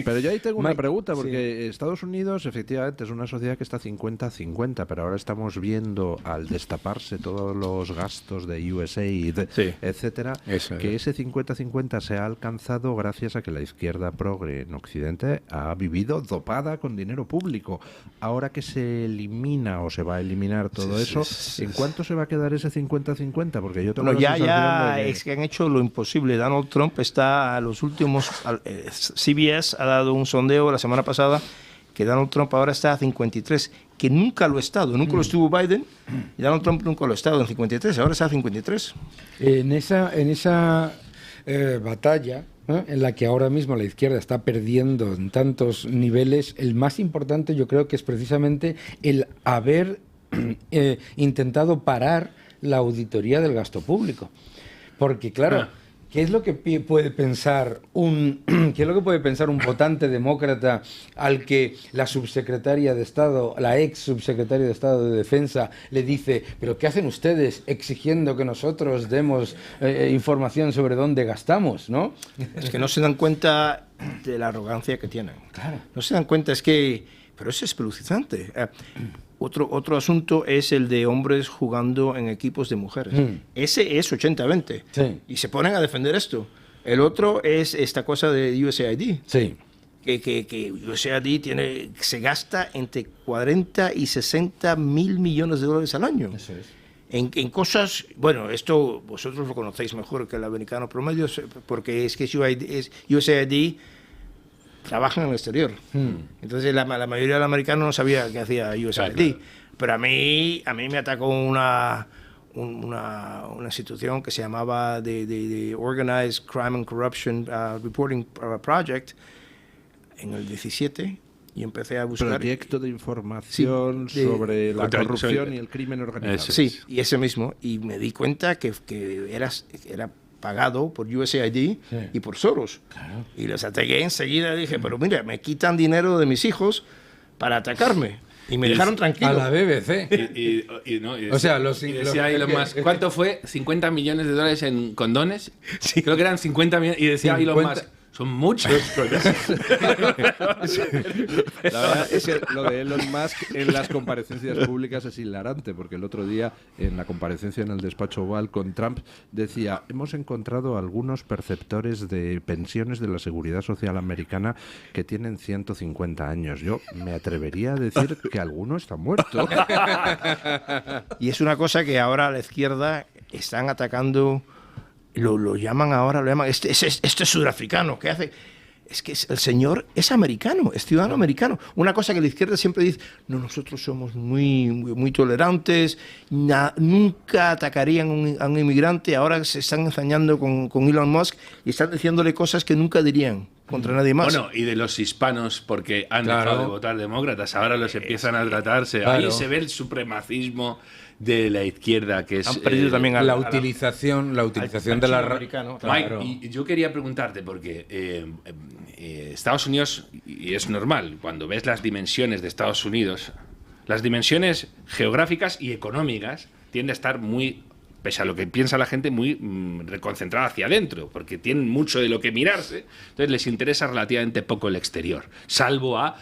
Pero yo ahí tengo una Mike, pregunta, porque Estados Unidos efectivamente es una sociedad que está 50-50, pero ahora estamos viendo, al destaparse todos los gastos de USAID, Sí. etcétera, Eso que es. ese 50-50 se ha alcanzado gracias a que la izquierda progre en Occidente ha vivido dopada con dinero público. Ahora que se elimina o se va a eliminar todo eso, ¿en cuánto se va a quedar ese 50-50? Porque yo tengo Bueno, la ya sensación de que- es que han hecho lo imposible. Donald Trump está a los últimos... CBS ha dado un sondeo la semana pasada que Donald Trump ahora está a 53, que nunca lo ha estado. Nunca lo estuvo Biden y Donald Trump nunca lo ha estado en 53. Ahora está a 53. En esa batalla, ¿no?, en la que ahora mismo la izquierda está perdiendo en tantos niveles, el más importante yo creo que es precisamente el haber intentado parar la auditoría del gasto público. Porque claro, ¿qué es lo que puede pensar qué es lo que puede pensar un votante demócrata al que la subsecretaria de Estado, la ex subsecretaria de Estado de Defensa, le dice, pero ¿qué hacen ustedes exigiendo que nosotros demos información sobre dónde gastamos, ¿no? Es que no se dan cuenta de la arrogancia que tienen. Claro. No se dan cuenta, es que... Pero eso es espeluznante. Otro asunto es el de hombres jugando en equipos de mujeres. Ese es 80-20. Sí. Y se ponen a defender esto. El otro es esta cosa de USAID. Sí. Que USAID se gasta entre 40 y 60 mil millones de dólares al año. Eso es. En cosas, bueno, esto vosotros lo conocéis mejor que el americano promedio, porque es que USAID trabaja en el exterior. Entonces la mayoría del americano no sabía qué hacía USAID. Claro. Pero a mí me atacó una institución que se llamaba the Organized Crime and Corruption Reporting Project en el 17 y empecé a buscar... Proyecto de información Sí, sobre la Contra- corrupción y el crimen organizado. Eso. Sí, y ese mismo. Y me di cuenta que era pagado por USAID y por Soros. Claro. Y los ataqué enseguida. Dije, pero mira, me quitan dinero de mis hijos para atacarme. Y me dejaron tranquilo. A la BBC. O sea, decía Elon Musk, ¿cuánto fue? 50 millones de dólares en condones. Sí. Creo que eran 50 millones. Y decía Elon 50. Musk, son muchos. La verdad es que lo de Elon Musk en las comparecencias públicas es hilarante, porque el otro día en la comparecencia en el despacho Oval con Trump decía, hemos encontrado algunos perceptores de pensiones de la Seguridad Social americana que tienen 150 años. Yo me atrevería a decir que alguno está muerto. Y es una cosa que ahora a la izquierda están atacando, lo llaman ahora, este es sudafricano, ¿qué hace? Es que el señor es americano, es ciudadano americano. Una cosa que la izquierda siempre dice, no, nosotros somos muy tolerantes, nunca atacarían a un inmigrante, ahora se están ensañando con Elon Musk y están diciéndole cosas que nunca dirían contra nadie más. Bueno, y de los hispanos, porque han dejado de votar demócratas, ahora los empiezan a tratarse. Claro. Ahí se ve el supremacismo de la izquierda, que es... Han perdido también La utilización de la americano. Mike, y yo quería preguntarte, porque Estados Unidos, y es normal, cuando ves las dimensiones de Estados Unidos, las dimensiones geográficas y económicas tienden a estar muy, pese a lo que piensa la gente, muy reconcentrada hacia adentro, porque tienen mucho de lo que mirarse, entonces les interesa relativamente poco el exterior, salvo a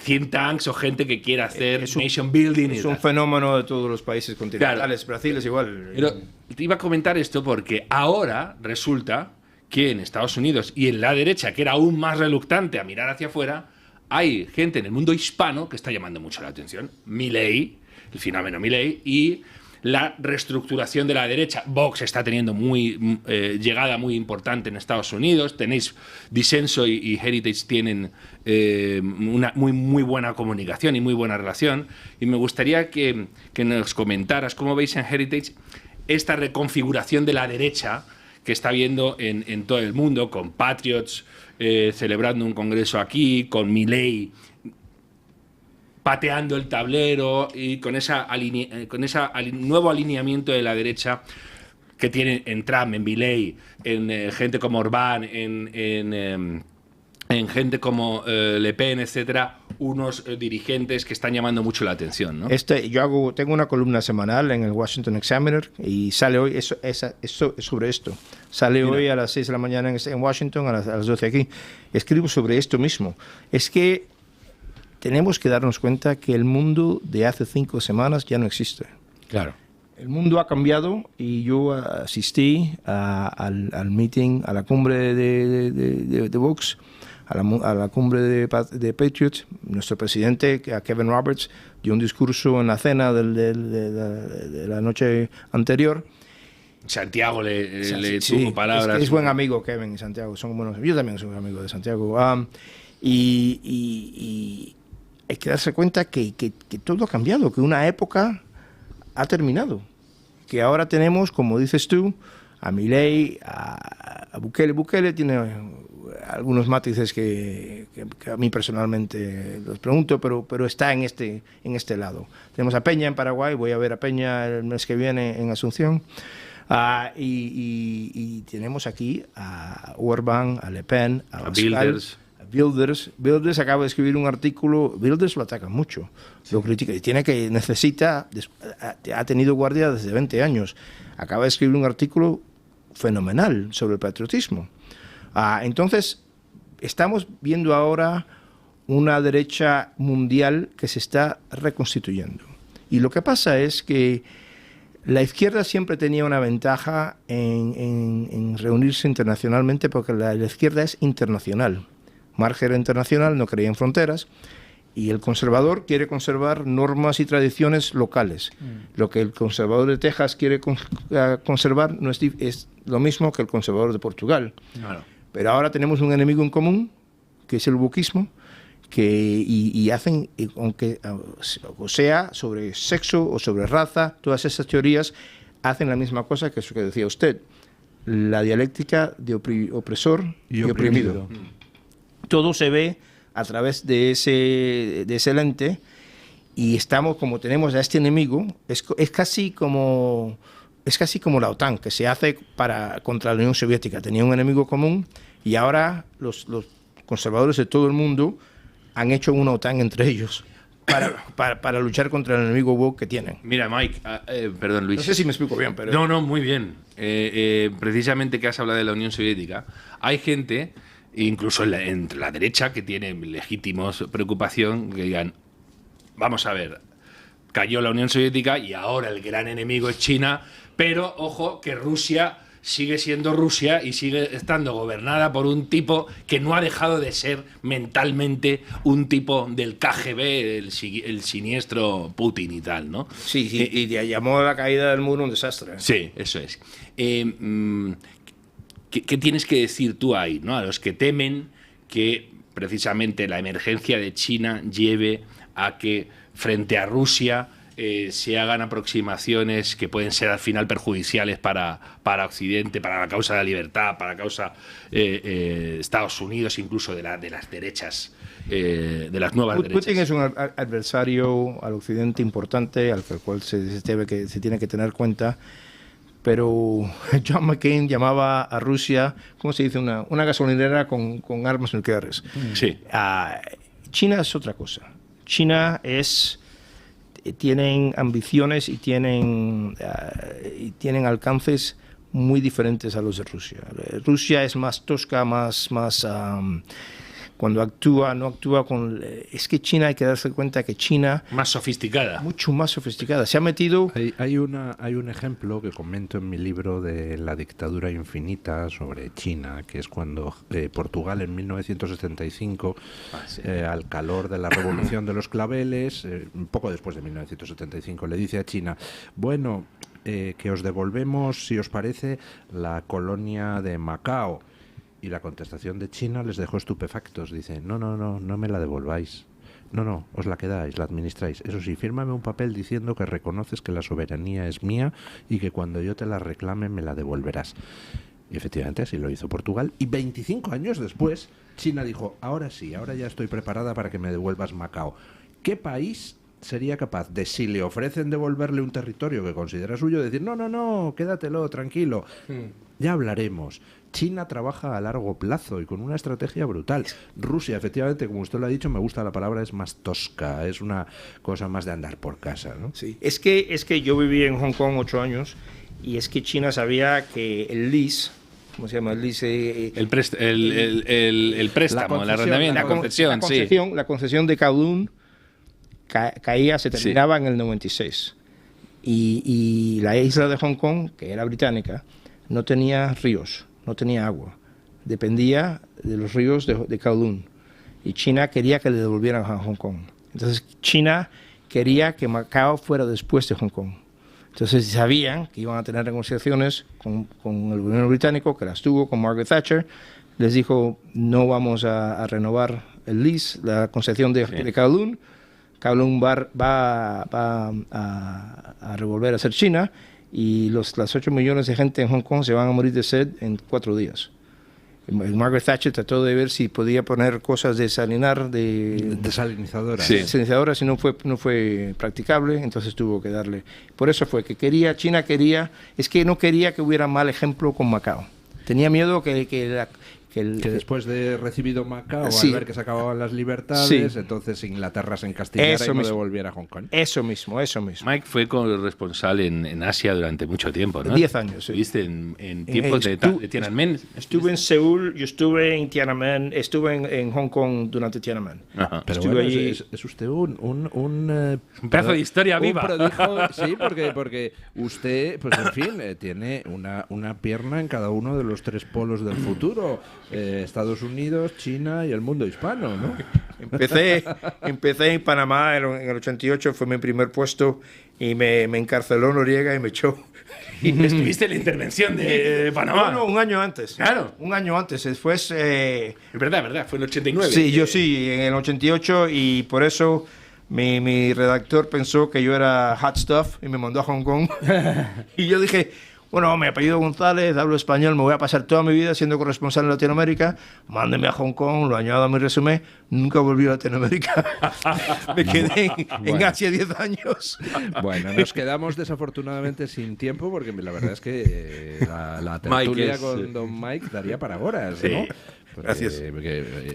think tanks o gente que quiera hacer nation building. Es un fenómeno de todos los países continentales. Claro. Brasil es igual. Pero te iba a comentar esto porque ahora resulta que en Estados Unidos y en la derecha, que era aún más reluctante a mirar hacia afuera, hay gente en el mundo hispano que está llamando mucho la atención. Milei, el fenómeno Milei, y la reestructuración de la derecha. Vox está teniendo llegada muy importante en Estados Unidos. Tenéis Disenso y Heritage tienen una muy buena comunicación y muy buena relación. Y me gustaría que nos comentaras cómo veis en Heritage esta reconfiguración de la derecha que está habiendo en todo el mundo, con Patriots celebrando un congreso aquí, con Milei pateando el tablero y con ese nuevo alineamiento de la derecha que tiene en Trump, en Milei, en gente como Orbán, en gente como Le Pen, etcétera, unos dirigentes que están llamando mucho la atención, ¿no? Tengo una columna semanal en el Washington Examiner y sale hoy eso sobre esto. Sale hoy a las 6 de la mañana en Washington, a las 12 aquí. Escribo sobre esto mismo. Es que tenemos que darnos cuenta que el mundo de hace 5 semanas ya no existe. Claro. El mundo ha cambiado y yo asistí al meeting, a la cumbre de Vox, a la cumbre de Patriots. Nuestro presidente, Kevin Roberts, dio un discurso en la cena de la noche anterior. Santiago le tuvo palabras. Es buen amigo Kevin y Santiago, son buenos. Yo también soy amigo de Santiago. Y hay que darse cuenta que todo ha cambiado, que una época ha terminado. Que ahora tenemos, como dices tú, a Milei, a Bukele. Bukele tiene algunos matices que a mí personalmente los pregunto, pero está en este lado. Tenemos a Peña en Paraguay, voy a ver a Peña el mes que viene en Asunción. Y tenemos aquí a Orbán, a Le Pen, a Wilders. Wilders acaba de escribir un artículo. Wilders lo ataca mucho, lo critica y ha tenido guardia desde 20 años. Acaba de escribir un artículo fenomenal sobre el patriotismo. Entonces, estamos viendo ahora una derecha mundial que se está reconstituyendo. Y lo que pasa es que la izquierda siempre tenía una ventaja en reunirse internacionalmente porque la izquierda es internacional. Marx era internacional, no creía en fronteras, y el conservador quiere conservar normas y tradiciones locales. Lo que el conservador de Texas quiere conservar no es lo mismo que el conservador de Portugal. Claro. Pero ahora tenemos un enemigo en común, que es el wokismo, y hacen, aunque o sea sobre sexo o sobre raza, todas esas teorías hacen la misma cosa que eso que decía usted, la dialéctica de opresor y oprimido. Todo se ve a través de ese lente y estamos, como tenemos a este enemigo, es casi como la OTAN, que se hace contra la Unión Soviética. Tenía un enemigo común y ahora los conservadores de todo el mundo han hecho una OTAN entre ellos para luchar contra el enemigo woke que tienen. Mira, Mike, perdón, Luis. No sé si me explico bien, pero... No, muy bien. Precisamente que has hablado de la Unión Soviética, hay gente, incluso entre la derecha, que tiene legítimos preocupación, que digan, vamos a ver, cayó la Unión Soviética y ahora el gran enemigo es China, pero ojo que Rusia sigue siendo Rusia y sigue estando gobernada por un tipo que no ha dejado de ser mentalmente un tipo del KGB, el siniestro Putin y tal, ¿no? Sí, y llamó a la caída del muro un desastre. Sí, eso es. ¿Qué tienes que decir tú ahí, ¿no? A los que temen que precisamente la emergencia de China lleve a que frente a Rusia se hagan aproximaciones que pueden ser al final perjudiciales para Occidente, para la causa de la libertad, para la causa Estados Unidos, incluso de las derechas, de las nuevas derechas. Putin es un adversario al Occidente importante, al cual se tiene que tener cuenta, pero John McCain llamaba a Rusia, ¿cómo se dice? Una gasolinera con armas nucleares. Sí. China es otra cosa. China tienen ambiciones y tienen alcances muy diferentes a los de Rusia. Rusia es más tosca, más cuando actúa, no actúa con... Es que China, hay que darse cuenta que China... Más sofisticada. Mucho más sofisticada. Se ha metido... Hay un ejemplo que comento en mi libro de La dictadura infinita sobre China, que es cuando Portugal en 1975, al calor de la revolución de los claveles, un poco después de 1975, le dice a China, bueno, que os devolvemos, si os parece, la colonia de Macao. Y la contestación de China les dejó estupefactos. Dice, no me la devolváis. No, os la quedáis, la administráis. Eso sí, fírmame un papel diciendo que reconoces que la soberanía es mía y que cuando yo te la reclame me la devolverás. Y efectivamente así lo hizo Portugal. Y 25 años después, China dijo, ahora sí, ahora ya estoy preparada para que me devuelvas Macao. ¿Qué país sería capaz de, si le ofrecen devolverle un territorio que considera suyo, decir, no, quédatelo, tranquilo, ya hablaremos? China trabaja a largo plazo y con una estrategia brutal. Rusia, efectivamente, como usted lo ha dicho, me gusta la palabra, es más tosca, es una cosa más de andar por casa, ¿no? Sí, es que yo viví en Hong Kong 8 años y es que China sabía que el lease, ¿cómo se llama? El lease... el préstamo, el arrendamiento, la concesión de Kowloon caía, se terminaba en el 96. Y la isla de Hong Kong, que era británica, no tenía ríos, no tenía agua. Dependía de los ríos de Kowloon. Y China quería que le devolvieran a Hong Kong. Entonces China quería que Macao fuera después de Hong Kong. Entonces sabían que iban a tener negociaciones con el gobierno británico, que las tuvo con Margaret Thatcher. Les dijo, no vamos a renovar el lease, la concesión de Kowloon. Kowloon va a revolver a ser China y las 8 millones de gente en Hong Kong se van a morir de sed en 4 días. Margaret Thatcher trató de ver si podía poner cosas de desalinizadoras. Desalinizadoras y no fue practicable, entonces tuvo que darle. Por eso fue que China quería, es que no quería que hubiera mal ejemplo con Macao. Tenía miedo que después de recibido Macao, al ver que se acababan las libertades, entonces Inglaterra se encastillara y no devolviera a Hong Kong. Eso mismo. Mike fue corresponsal en Asia durante mucho tiempo, ¿no? 10 años, sí. ¿Viste en tiempos de Tiananmen? Estuve en Seúl, yo estuve en Tiananmen, estuve en Hong Kong durante Tiananmen. Ajá. Pero bueno, allí... es usted un pedazo de historia viva. Prodigio, sí, porque usted, pues en fin, tiene una pierna en cada uno de los 3 polos del futuro. Estados Unidos, China y el mundo hispano, ¿no? Empecé en Panamá en el 88, fue mi primer puesto y me encarceló Noriega y me echó. ¿Estuviste en la intervención de Panamá? No, un año antes. Claro. Un año antes. Después... Es verdad, fue en el 89. Sí, yo sí, en el 88 y por eso mi redactor pensó que yo era hot stuff y me mandó a Hong Kong. Y yo dije... Bueno, mi apellido González, hablo español, me voy a pasar toda mi vida siendo corresponsal en Latinoamérica, mándeme a Hong Kong, lo añado a mi resumen, nunca volví a Latinoamérica. Me quedé en Asia 10 años. Bueno, nos quedamos desafortunadamente sin tiempo porque la verdad es que la tertulia con Don Mike daría para horas, ¿no? Porque, gracias.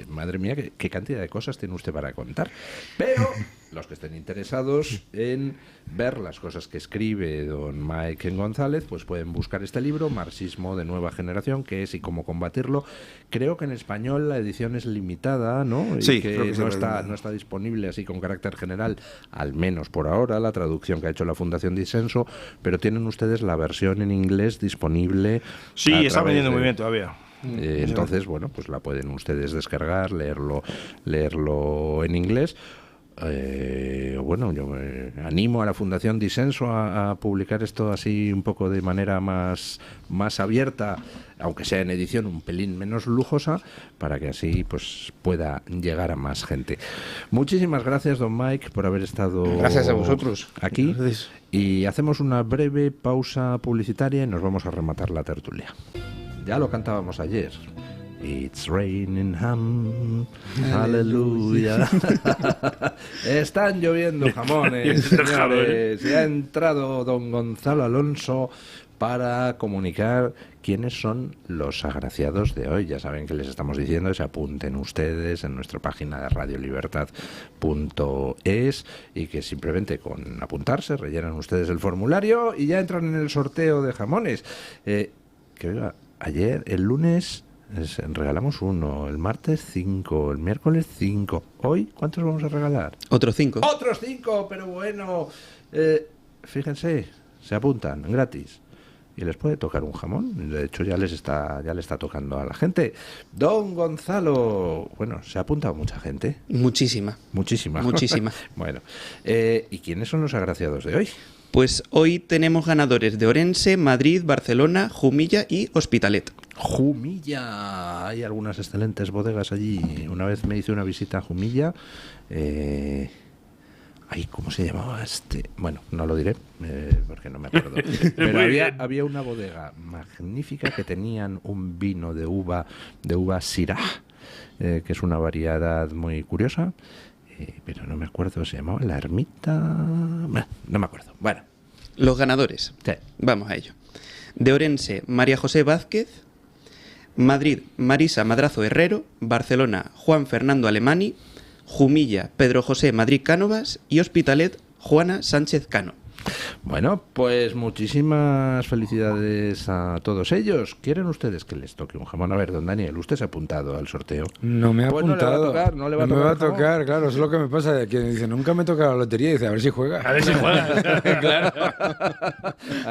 Madre mía, qué cantidad de cosas tiene usted para contar. Pero los que estén interesados en ver las cosas que escribe don Mike González, pues pueden buscar este libro, Marxismo de Nueva Generación, que es y cómo combatirlo. Creo que en español la edición es limitada, ¿no? Y sí, que no está disponible así con carácter general, al menos por ahora, la traducción que ha hecho la Fundación Disenso, pero tienen ustedes la versión en inglés disponible. Sí, está vendiendo muy bien todavía. Entonces, bueno, pues la pueden ustedes descargar, leerlo en inglés. Bueno, yo animo a la Fundación Disenso a publicar esto así un poco de manera más abierta, aunque sea en edición un pelín menos lujosa, para que así pues pueda llegar a más gente. Muchísimas gracias, don Mike, por haber estado gracias a vosotros aquí. Gracias. Y hacemos una breve pausa publicitaria y nos vamos a rematar la tertulia. Ya lo cantábamos ayer. It's raining ham, aleluya. Están lloviendo jamones, señores. Y ha entrado don Gonzalo Alonso para comunicar quiénes son los agraciados de hoy. Ya saben que les estamos diciendo que se apunten ustedes en nuestra página de radiolibertad.es y que simplemente con apuntarse rellenan ustedes el formulario y ya entran en el sorteo de jamones. Que oiga, ayer, el lunes, regalamos 1, el martes 5, el miércoles 5. Hoy, ¿cuántos vamos a regalar? Otros 5. ¡Otros 5! Pero bueno, fíjense, se apuntan gratis. Y les puede tocar un jamón. De hecho, ya le está tocando a la gente. Don Gonzalo. Bueno, se ha apuntado mucha gente. Muchísima. Muchísima. Bueno, ¿y quiénes son los agraciados de hoy? Pues hoy tenemos ganadores de Orense, Madrid, Barcelona, Jumilla y Hospitalet. Jumilla. Hay algunas excelentes bodegas allí. Una vez me hice una visita a Jumilla. Ay, ¿cómo se llamaba este? Bueno, no lo diré porque no me acuerdo. Pero había una bodega magnífica que tenían un vino de uva Syrah, que es una variedad muy curiosa, pero no me acuerdo, se llamaba La Ermita. No me acuerdo. Bueno. Los ganadores. Sí. Vamos a ello. De Orense, María José Vázquez. Madrid, Marisa Madrazo Herrero. Barcelona, Juan Fernando Alemani. Jumilla, Pedro José Madrid Cánovas y Hospitalet, Juana Sánchez Cano. Bueno, pues muchísimas felicidades a todos ellos. ¿Quieren ustedes que les toque un jamón? A ver, don Daniel, usted se ha apuntado al sorteo. No me ha apuntado. No le va a tocar, claro, es lo que me pasa. Que dice, nunca me toca la lotería y dice, a ver si juega. A ver si juega. Claro.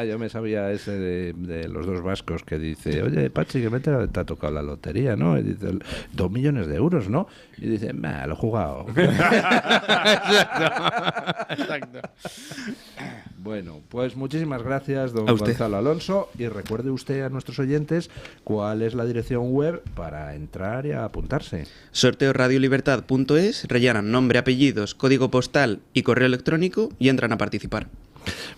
Yo me sabía ese de los dos vascos que dice, oye, Pachi, que te ha tocado la lotería, ¿no? Y dice, 2 millones de euros, ¿no? Y dice, lo he jugado. Exacto. Bueno, pues muchísimas gracias, don Gonzalo Alonso. Y recuerde usted a nuestros oyentes cuál es la dirección web para entrar y apuntarse. Sorteoradiolibertad.es, rellenan nombre, apellidos, código postal y correo electrónico y entran a participar.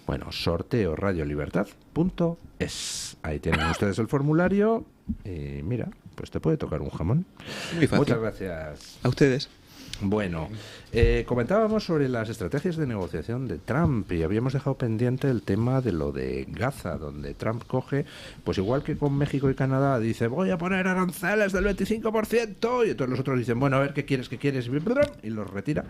Bueno, sorteoradiolibertad.es. Ahí tienen ustedes el formulario. Y mira, pues te puede tocar un jamón. Muy fácil. Muchas gracias. A ustedes. Bueno, comentábamos sobre las estrategias de negociación de Trump y habíamos dejado pendiente el tema de lo de Gaza, donde Trump coge, pues igual que con México y Canadá, dice, voy a poner aranceles del 25%, y entonces los otros dicen, bueno, a ver, ¿qué quieres? Y los retira.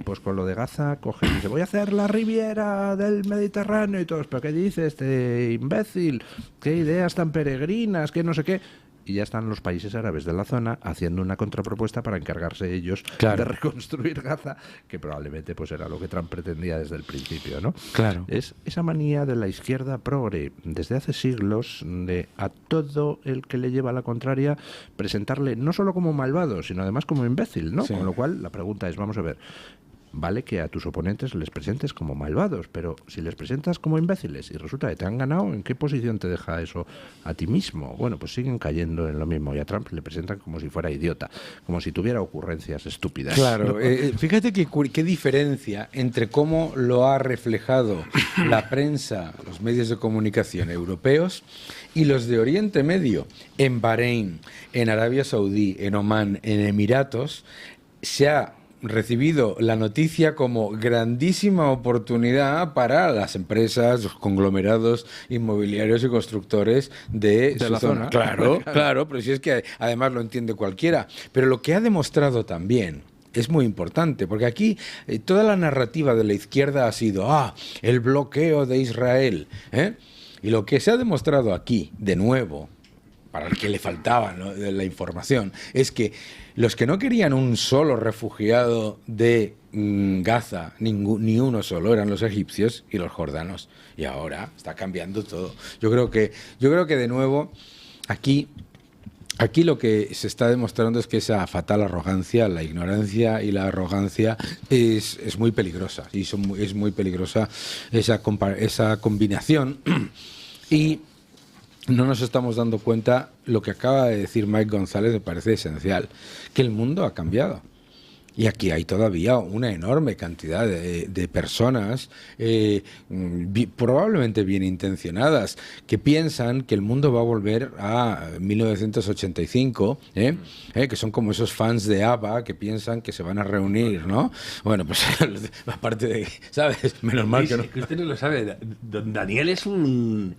Pues con lo de Gaza coge y dice, voy a hacer la Riviera del Mediterráneo y todos, ¿pero qué dice este imbécil? ¿Qué ideas tan peregrinas? ¿Qué no sé qué? Y ya están los países árabes de la zona haciendo una contrapropuesta para encargarse ellos de reconstruir Gaza, que probablemente pues era lo que Trump pretendía desde el principio, ¿no? Claro. Es esa manía de la izquierda progre desde hace siglos de a todo el que le lleva la contraria presentarle no solo como malvado, sino además como imbécil, ¿no? Sí. Con lo cual la pregunta es, vamos a ver, vale que a tus oponentes les presentes como malvados, pero si les presentas como imbéciles y resulta que te han ganado, ¿en qué posición te deja eso a ti mismo? Bueno, pues siguen cayendo en lo mismo y a Trump le presentan como si fuera idiota, como si tuviera ocurrencias estúpidas. Claro, fíjate qué diferencia entre cómo lo ha reflejado la prensa, los medios de comunicación europeos y los de Oriente Medio. En Bahrein, en Arabia Saudí, en Omán, en Emiratos, se ha recibido la noticia como grandísima oportunidad para las empresas, los conglomerados inmobiliarios y constructores de su la zona. Claro, pero si es que además lo entiende cualquiera. Pero lo que ha demostrado también es muy importante, porque aquí toda la narrativa de la izquierda ha sido el bloqueo de Israel, y lo que se ha demostrado aquí, de nuevo, para el que le faltaba, ¿no?, de la información, es que los que no querían un solo refugiado de Gaza, ni uno solo, eran los egipcios y los jordanos. Y ahora está cambiando todo. Yo creo que de nuevo aquí lo que se está demostrando es que esa fatal arrogancia, la ignorancia y la arrogancia es muy peligrosa. Y es muy peligrosa esa combinación. Y no nos estamos dando cuenta, lo que acaba de decir Mike González me parece esencial, que el mundo ha cambiado. Y aquí hay todavía una enorme cantidad de personas, probablemente bien intencionadas, que piensan que el mundo va a volver a 1985, que son como esos fans de ABBA que piensan que se van a reunir, ¿no? Bueno, pues aparte de, ¿sabes? Menos mal que no. Es que usted no lo sabe. Don Daniel es un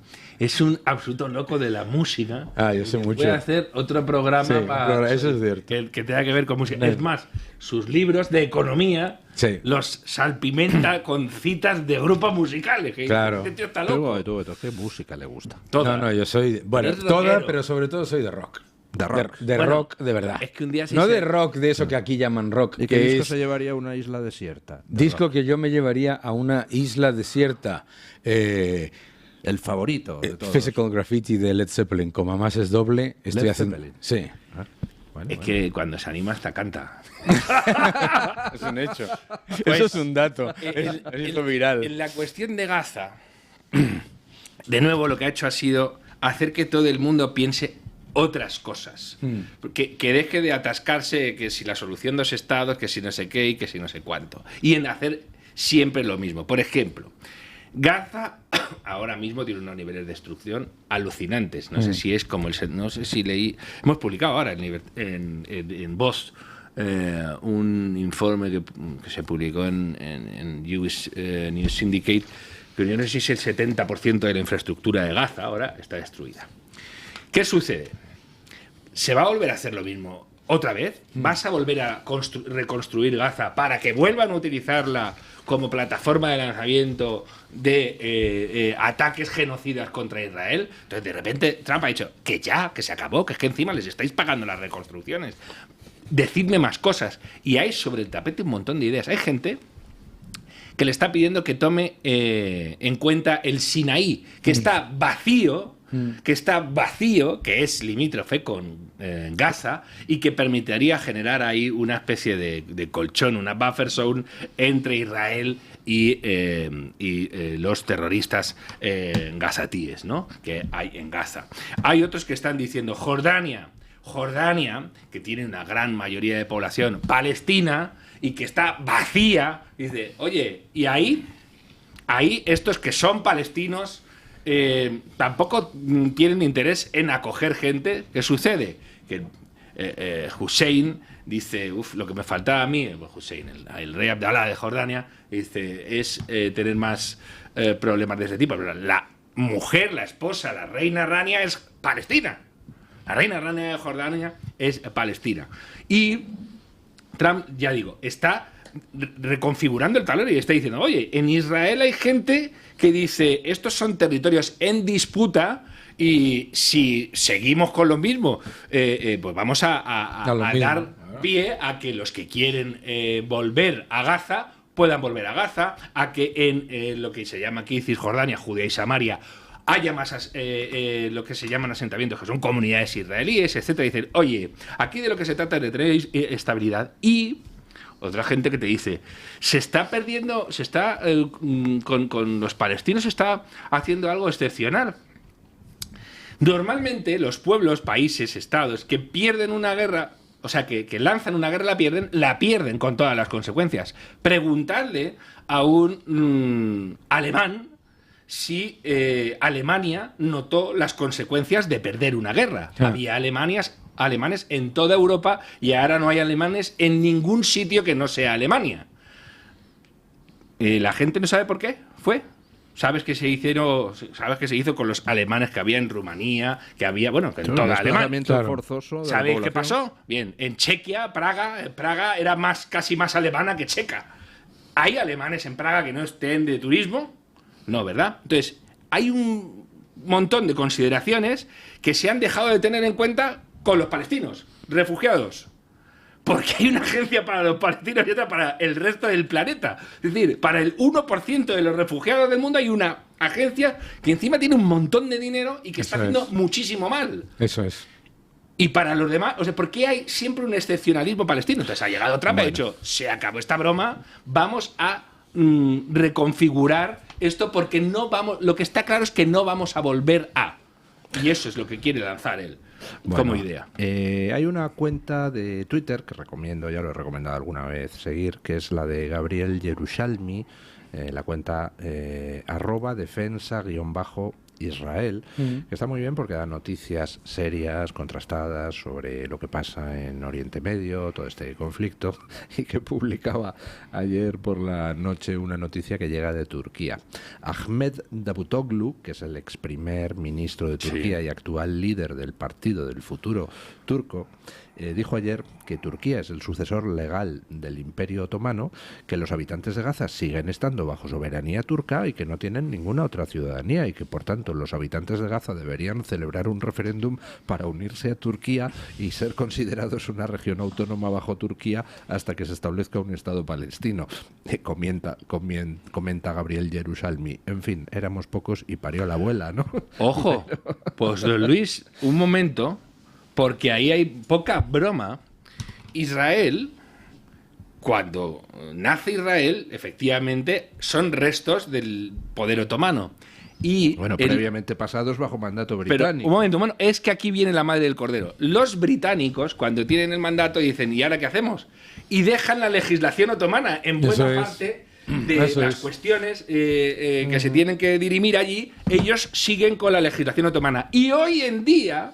absoluto loco de la música. Yo sé mucho. Voy a hacer otro programa para eso es cierto. que tenga que ver con música. Es más, sus libros de economía los salpimenta con citas de grupos musicales. Que claro. Este tío está loco. ¿Qué música le gusta? Toda. No, yo soy... Bueno, toda, pero sobre todo soy de rock. De rock. De rock, de verdad. Es que un día no de rock, de eso que aquí llaman rock. ¿Y qué disco se llevaría a una isla desierta? Disco que yo me llevaría a una isla desierta. El favorito de todos. Physical Graffiti de Led Zeppelin. Como además es doble, estoy haciendo... Zeppelin. Sí. Es que cuando se anima hasta canta. Es un hecho. Eso es un dato. Es viral. En la cuestión de Gaza, de nuevo lo que ha hecho ha sido hacer que todo el mundo piense otras cosas. Que deje de atascarse que si la solución 2 estados, que si no sé qué y que si no sé cuánto. Y en hacer siempre lo mismo. Por ejemplo, Gaza ahora mismo tiene unos niveles de destrucción alucinantes. No sé si es como no sé si leí. Hemos publicado ahora en Vox un informe que se publicó en US News Syndicate, que yo no sé si es el 70% de la infraestructura de Gaza ahora está destruida. ¿Qué sucede? ¿Se va a volver a hacer lo mismo otra vez? ¿Vas a volver a reconstruir Gaza para que vuelvan a utilizarla como plataforma de lanzamiento de ataques genocidas contra Israel? Entonces, de repente, Trump ha dicho que se acabó, que es que encima les estáis pagando las reconstrucciones. Decidme más cosas. Y hay sobre el tapete un montón de ideas. Hay gente que le está pidiendo que tome en cuenta el Sinaí, que está vacío, que es limítrofe con Gaza y que permitiría generar ahí una especie de colchón, una buffer zone entre Israel y los terroristas gazatíes, ¿no?, que hay en Gaza. Hay otros que están diciendo Jordania, que tiene una gran mayoría de población palestina y que está vacía, dice, oye, y ahí estos que son palestinos tampoco tienen interés en acoger gente. ¿Qué sucede? Que Hussein dice, lo que me faltaba a mí, Hussein, el rey Abdalá de Jordania, dice, es tener más problemas de ese tipo. Pero la mujer, la esposa, la reina Rania es palestina. La reina Rania de Jordania es palestina. Y Trump, ya digo, está reconfigurando el tablero y está diciendo, oye, en Israel hay gente que dice, estos son territorios en disputa y si seguimos con lo mismo, pues vamos a dar pie a que los que quieren volver a Gaza puedan volver a Gaza, a que en lo que se llama aquí Cisjordania, Judea y Samaria, haya más lo que se llaman asentamientos, que son comunidades israelíes, etcétera. Dicen, oye, aquí de lo que se trata es de tener estabilidad. Y otra gente que te dice, se está perdiendo, con los palestinos se está haciendo algo excepcional. Normalmente los pueblos, países, estados que pierden una guerra, o sea, que lanzan una guerra, la pierden con todas las consecuencias. Preguntadle a un alemán si Alemania notó las consecuencias de perder una guerra. Había alemanes en toda Europa y ahora no hay alemanes en ningún sitio que no sea Alemania. La gente no sabe por qué fue. ¿Sabes qué se hizo con los alemanes que había en Rumanía, que había, bueno, que en toda Alemania? Forzoso de ¿Sabéis qué pasó? Bien, en Chequia, Praga era casi más alemana que checa. ¿Hay alemanes en Praga que no estén de turismo? No, ¿verdad? Entonces, hay un montón de consideraciones que se han dejado de tener en cuenta con los palestinos, refugiados. Porque hay una agencia para los palestinos y otra para el resto del planeta. Es decir, para el 1% de los refugiados del mundo hay una agencia que encima tiene un montón de dinero y que está haciendo muchísimo mal. Eso es. Y para los demás, o sea, ¿por qué hay siempre un excepcionalismo palestino? Entonces ha llegado Trump y ha dicho, se acabó esta broma, vamos a reconfigurar esto porque lo que está claro es que no vamos a volver a. Y eso es lo que quiere lanzar él como idea. Hay una cuenta de Twitter que recomiendo, ya lo he recomendado alguna vez seguir, que es la de Gabriel Yerushalmi, la cuenta @defensa_Israel, que está muy bien porque da noticias serias, contrastadas sobre lo que pasa en Oriente Medio, todo este conflicto, y que publicaba ayer por la noche una noticia que llega de Turquía. Ahmed Davutoglu, que es el ex primer ministro de Turquía y actual líder del Partido del Futuro turco, dijo ayer que Turquía es el sucesor legal del Imperio Otomano, que los habitantes de Gaza siguen estando bajo soberanía turca y que no tienen ninguna otra ciudadanía y que, por tanto, los habitantes de Gaza deberían celebrar un referéndum para unirse a Turquía y ser considerados una región autónoma bajo Turquía hasta que se establezca un Estado palestino. Comenta Gabriel Yerushalmi. En fin, éramos pocos y parió la abuela, ¿no? Ojo, pues don Luis, un momento, porque ahí hay poca broma. Israel, cuando nace Israel, efectivamente son restos del poder otomano. Y bueno, previamente pasados bajo mandato británico. Pero, un momento, es que aquí viene la madre del cordero. Los británicos, cuando tienen el mandato, dicen, ¿y ahora qué hacemos? Y dejan la legislación otomana en buena parte de las cuestiones que se tienen que dirimir allí. Ellos siguen con la legislación otomana. Y hoy en día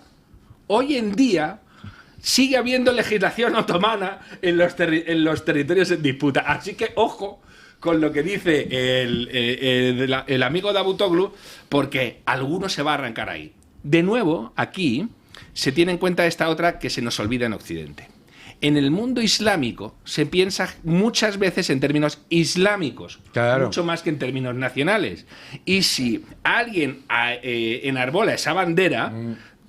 sigue habiendo legislación otomana en los territorios en disputa. Así que ojo con lo que dice el amigo Davutoglu, porque alguno se va a arrancar ahí. De nuevo, aquí se tiene en cuenta esta otra que se nos olvida en Occidente. En el mundo islámico se piensa muchas veces en términos islámicos, mucho más que en términos nacionales. Y si alguien enarbola esa bandera,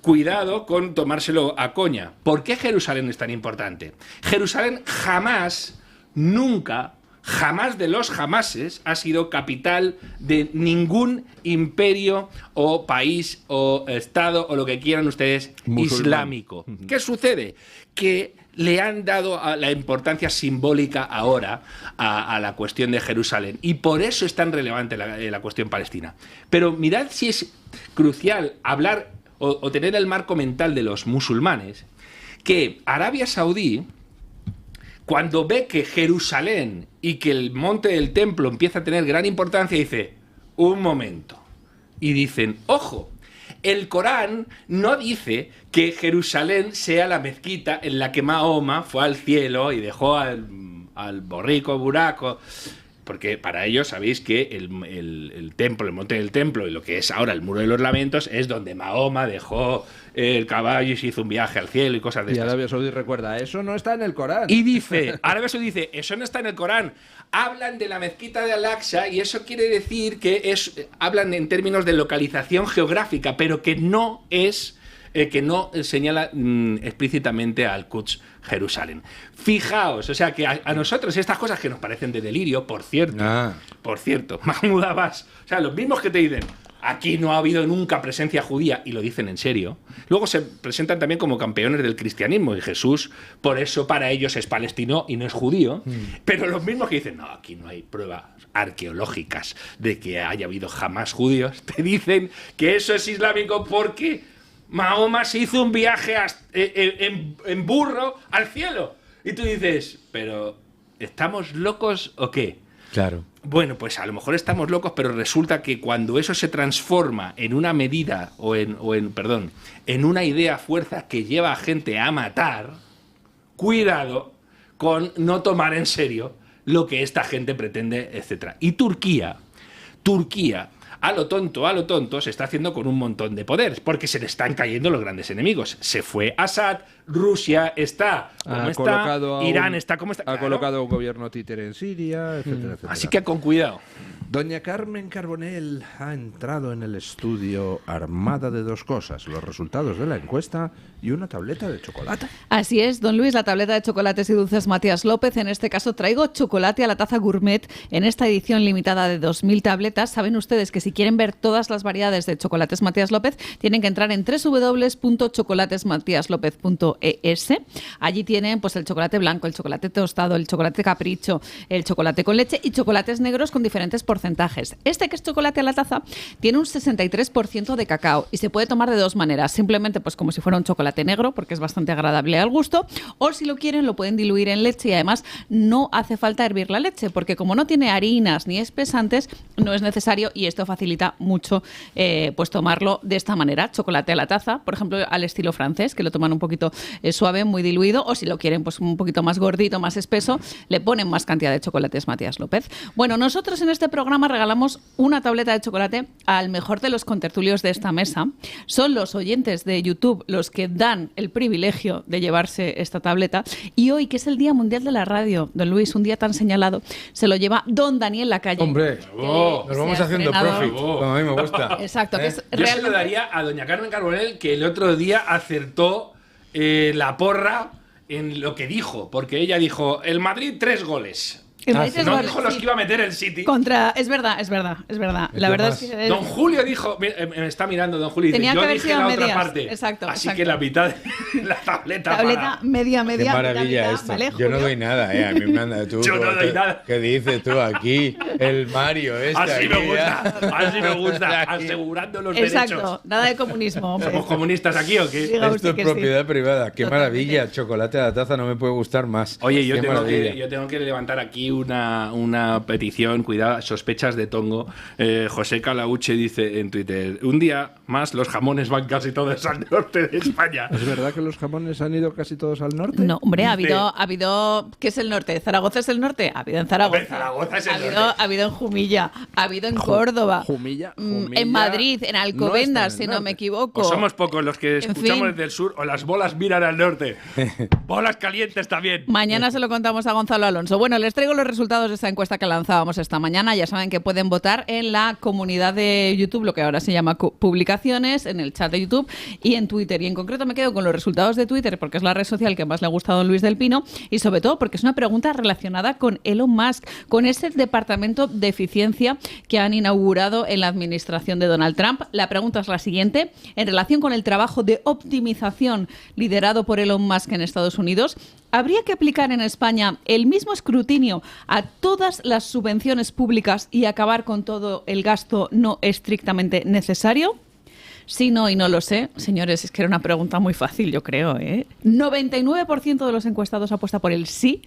cuidado con tomárselo a coña. ¿Por qué Jerusalén es tan importante? Jerusalén jamás, nunca, jamás de los jamases ha sido capital de ningún imperio o país o estado o lo que quieran ustedes islámico. ¿Qué sucede? Que le han dado la importancia simbólica ahora a la cuestión de Jerusalén y por eso es tan relevante la cuestión palestina. Pero mirad si es crucial hablar o tener el marco mental de los musulmanes, que Arabia Saudí, cuando ve que Jerusalén y que el monte del templo empieza a tener gran importancia, dice, un momento. Y dicen, ojo, el Corán no dice que Jerusalén sea la mezquita en la que Mahoma fue al cielo y dejó al borrico buraco. Porque para ellos sabéis que el templo, el monte del templo y lo que es ahora el muro de los lamentos es donde Mahoma dejó el caballo y se hizo un viaje al cielo y cosas de estas. Y Arabia Saudí recuerda, eso no está en el Corán. Y dice, Arabia Saudí dice, eso no está en el Corán. Hablan de la mezquita de Al-Aqsa y eso quiere decir que hablan en términos de localización geográfica, pero que no es... que no señala explícitamente al Quds, Jerusalén. Fijaos, o sea que a nosotros estas cosas que nos parecen de delirio, por cierto, Mahmoud Abbas, o sea, los mismos que te dicen, aquí no ha habido nunca presencia judía, y lo dicen en serio, luego se presentan también como campeones del cristianismo, y Jesús, por eso para ellos es palestino y no es judío, pero los mismos que dicen, no, aquí no hay pruebas arqueológicas de que haya habido jamás judíos, te dicen que eso es islámico porque Mahoma se hizo un viaje en burro al cielo. Y tú dices, ¿pero estamos locos o qué? Claro. Bueno, pues a lo mejor estamos locos, pero resulta que cuando eso se transforma en una medida en una idea fuerza que lleva a gente a matar, cuidado con no tomar en serio lo que esta gente pretende, etc. Y Turquía, a lo tonto, se está haciendo con un montón de poderes, porque se le están cayendo los grandes enemigos. Se fue Assad, Rusia está como está, Irán está como está. Ha colocado un gobierno títere en Siria, etcétera, etcétera. Así que con cuidado. Doña Carmen Carbonell ha entrado en el estudio armada de dos cosas, los resultados de la encuesta y una tableta de chocolate. Así es, don Luis, la tableta de chocolates y dulces Matías López. En este caso traigo chocolate a la taza gourmet en esta edición limitada de 2000 tabletas. Saben ustedes que si quieren ver todas las variedades de chocolates Matías López, tienen que entrar en www.chocolatesmatiaslopez.es. Allí tienen pues el chocolate blanco, el chocolate tostado, el chocolate capricho, el chocolate con leche y chocolates negros con diferentes porcentajes porcentajes. Este, que es chocolate a la taza, tiene un 63% de cacao y se puede tomar de dos maneras. Simplemente pues como si fuera un chocolate negro, porque es bastante agradable al gusto, o si lo quieren lo pueden diluir en leche y además no hace falta hervir la leche, porque como no tiene harinas ni espesantes, no es necesario y esto facilita mucho pues tomarlo de esta manera, chocolate a la taza, por ejemplo al estilo francés, que lo toman un poquito suave, muy diluido, o si lo quieren pues un poquito más gordito, más espeso, le ponen más cantidad de chocolates Matías López. Bueno, nosotros en este programa regalamos una tableta de chocolate al mejor de los contertulios de esta mesa. Son los oyentes de YouTube los que dan el privilegio de llevarse esta tableta, y hoy, que es el Día Mundial de la Radio, don Luis, un día tan señalado, se lo lleva don Daniel Lacalle. Hombre, nos vamos haciendo profit, como a mí me gusta. Exacto, que es Yo se lo daría a doña Carmen Carbonell, que el otro día acertó la porra en lo que dijo, porque ella dijo, el Madrid 3 goles. No dijo los que iba a meter el City. Es verdad. La verdad es que don Julio dijo, me está mirando don Julio, y dice, yo dije la otra parte. Exacto. Que la mitad de la tableta media. Qué maravilla esto. Vale, yo no doy nada, a mí me anda tú. Yo no doy nada. ¿Qué dices tú aquí? El Mario así me gusta, asegurando los derechos. Exacto, nada de comunismo. ¿Somos comunistas aquí o qué? Esto es propiedad privada. Qué maravilla, chocolate a la taza no me puede gustar más. Oye, yo tengo que levantar aquí una petición, cuidado, sospechas de tongo. José Calauche dice en Twitter, un día más los jamones van casi todos al norte de España. ¿Es verdad que los jamones han ido casi todos al norte? No, hombre, ha habido ¿qué es el norte? ¿Zaragoza es el norte? Ha habido en Zaragoza. Hombre, Zaragoza es el norte. Ha habido en Jumilla, ha habido en Córdoba, Jumilla, en Madrid, en Alcobendas, si no me equivoco. O somos pocos los que escuchamos fin. desde el sur, o las bolas miran al norte. Bolas calientes también. Mañana se lo contamos a Gonzalo Alonso. Bueno, les traigo los resultados de esta encuesta que lanzábamos esta mañana. Ya saben que pueden votar en la comunidad de YouTube, lo que ahora se llama publicaciones, en el chat de YouTube y en Twitter. Y en concreto me quedo con los resultados de Twitter porque es la red social que más le ha gustado a don Luis del Pino, y sobre todo porque es una pregunta relacionada con Elon Musk, con ese departamento de eficiencia que han inaugurado en la administración de Donald Trump. La pregunta es la siguiente: en relación con el trabajo de optimización liderado por Elon Musk en Estados Unidos, ¿habría que aplicar en España el mismo escrutinio a todas las subvenciones públicas y acabar con todo el gasto no estrictamente necesario? Sí, no y no lo sé. Señores, es que era una pregunta muy fácil, yo creo, ¿eh? 99% de los encuestados apuesta por el sí.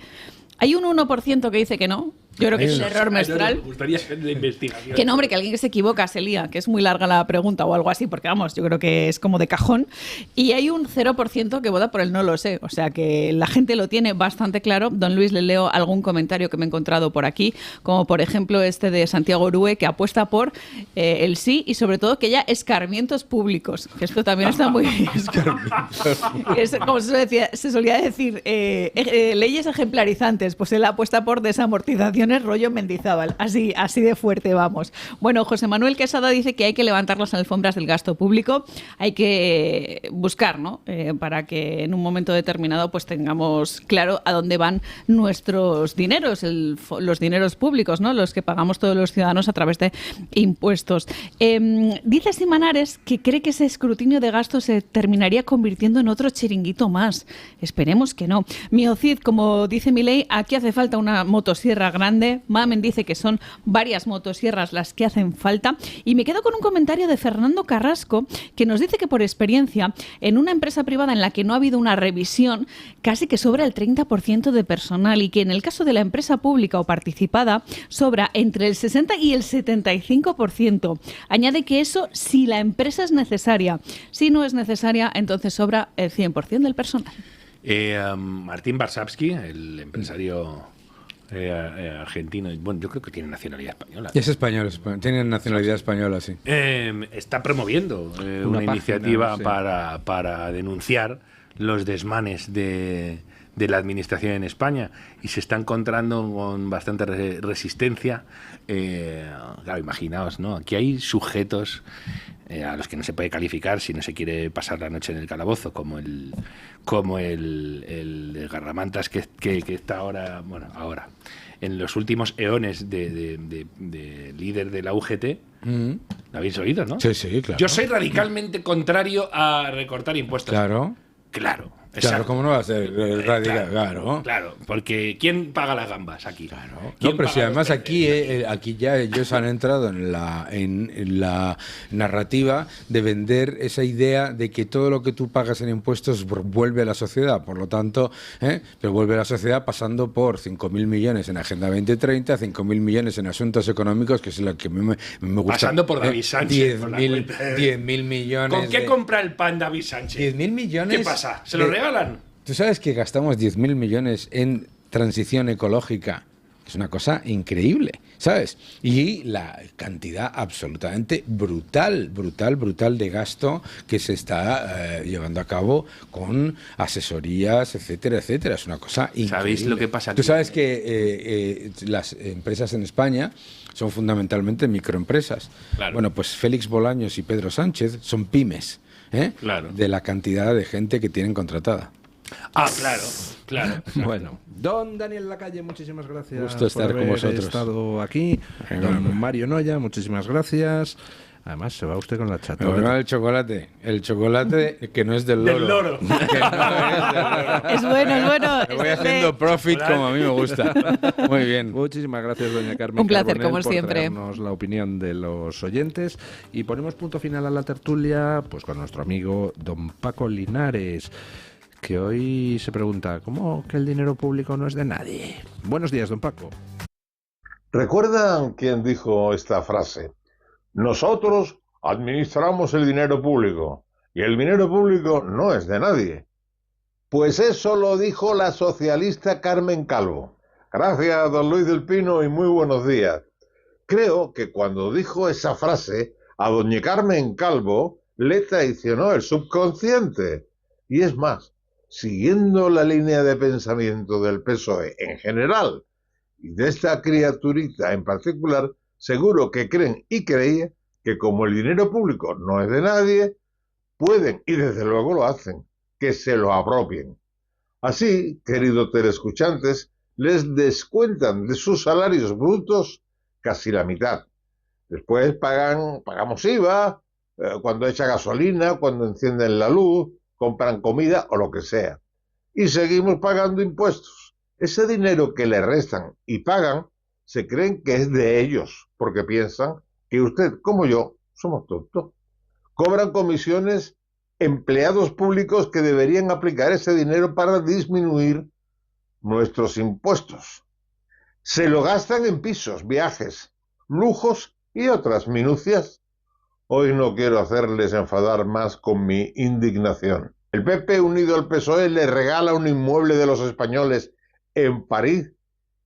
Hay un 1% que dice que no. Yo creo que es un error menstrual. Me gustaría ser de investigación. Que no, hombre, que alguien que se equivoca se lía, que es muy larga la pregunta o algo así, porque vamos, yo creo que es como de cajón. Y hay un 0% que vota por el no lo sé. O sea que la gente lo tiene bastante claro. Don Luis, le leo algún comentario que me he encontrado por aquí, como por ejemplo este de Santiago Orue, que apuesta por el sí y sobre todo que haya escarmientos públicos. Que esto también está muy... es, como se solía decir, leyes ejemplarizantes. Pues él apuesta por desamortización rollo Mendizábal, así de fuerte vamos. Bueno, José Manuel Quesada dice que hay que levantar las alfombras del gasto público, hay que buscar, ¿no? Para que en un momento determinado pues tengamos claro a dónde van nuestros dineros, los dineros públicos, ¿no? Los que pagamos todos los ciudadanos a través de impuestos. Dice Simanares que cree que ese escrutinio de gastos se terminaría convirtiendo en otro chiringuito más. Esperemos que no. Miocid, como dice Milei, aquí hace falta una motosierra grande. Mamen dice que son varias motosierras las que hacen falta. Y me quedo con un comentario de Fernando Carrasco, que nos dice que por experiencia, en una empresa privada en la que no ha habido una revisión, casi que sobra el 30% de personal, y que en el caso de la empresa pública o participada sobra entre el 60 y el 75%. Añade que eso si la empresa es necesaria. Si no es necesaria, entonces sobra el 100% del personal. Martín Varsavsky, el empresario argentino, bueno, yo creo que tiene nacionalidad española. Es español, tiene nacionalidad española, sí. Está promoviendo una iniciativa, sí, para denunciar los desmanes de la administración en España, y se está encontrando con bastante resistencia. Claro, imaginaos, ¿no? Aquí hay sujetos a los que no se puede calificar si no se quiere pasar la noche en el calabozo, como el Garramantas que está ahora en los últimos eones de líder de la UGT. ¿Lo habéis oído, no? Sí, claro. Yo soy radicalmente contrario a recortar impuestos. Claro. Claro, ¿cómo no va a ser radical? Claro, claro, porque ¿quién paga las gambas aquí? Claro. ¿Quién No, pero paga si además los aquí, peces? aquí ya ellos han entrado en la narrativa de vender esa idea de que todo lo que tú pagas en impuestos vuelve a la sociedad. Por lo tanto, pero vuelve a la sociedad pasando por 5.000 millones en Agenda 2030, 5.000 millones en asuntos económicos, que es lo que me gusta. Pasando por David Sánchez. por la cuenta. 10.000 millones. ¿Con qué compra el pan David Sánchez? 10.000 millones. ¿Qué pasa? ¿Se lo regalan? ¿Tú sabes que gastamos 10.000 millones en transición ecológica? Es una cosa increíble, ¿sabes? Y la cantidad absolutamente brutal de gasto que se está llevando a cabo con asesorías, etcétera, etcétera. Es una cosa increíble. ¿Sabéis lo que pasa aquí? Tú sabes que las empresas en España son fundamentalmente microempresas. Claro. Bueno, pues Félix Bolaños y Pedro Sánchez son pymes, Claro. de la cantidad de gente que tienen contratada. Ah, claro, claro. Bueno, don Daniel Lacalle, muchísimas gracias. Gusto estar por con haber vosotros. estado aquí. Don Mario Noya, muchísimas gracias. Además, se va usted con la Me chatarra. voy con el chocolate que no es del loro. Del loro. Que no es del loro. Es bueno, es bueno. Me voy es haciendo profit como a mí me gusta. Muy bien. Muchísimas gracias, doña Carmen. Un placer, Carbonell, como por siempre. traernos la opinión de los oyentes. Y ponemos punto final a la tertulia pues con nuestro amigo don Paco Linares, que hoy se pregunta, ¿cómo que el dinero público no es de nadie? Buenos días, don Paco. ¿Recuerdan quién dijo esta frase? Nosotros administramos el dinero público y el dinero público no es de nadie. Pues eso lo dijo la socialista Carmen Calvo. Gracias, don Luis del Pino, y muy buenos días. Creo que cuando dijo esa frase, a doña Carmen Calvo le traicionó el subconsciente. Y es más, siguiendo la línea de pensamiento del PSOE en general y de esta criaturita en particular, seguro que creen y creían que como el dinero público no es de nadie, pueden, y desde luego lo hacen, que se lo apropien. Así, queridos teleescuchantes, les descuentan de sus salarios brutos casi la mitad. Después pagamos IVA, cuando echa gasolina, cuando encienden la luz, compran comida o lo que sea. Y seguimos pagando impuestos. Ese dinero que le restan y pagan, se creen que es de ellos, porque piensan que usted, como yo, somos tontos. Cobran comisiones empleados públicos que deberían aplicar ese dinero para disminuir nuestros impuestos. Se lo gastan en pisos, viajes, lujos y otras minucias. Hoy no quiero hacerles enfadar más con mi indignación. El PP, unido al PSOE, le regala un inmueble de los españoles en París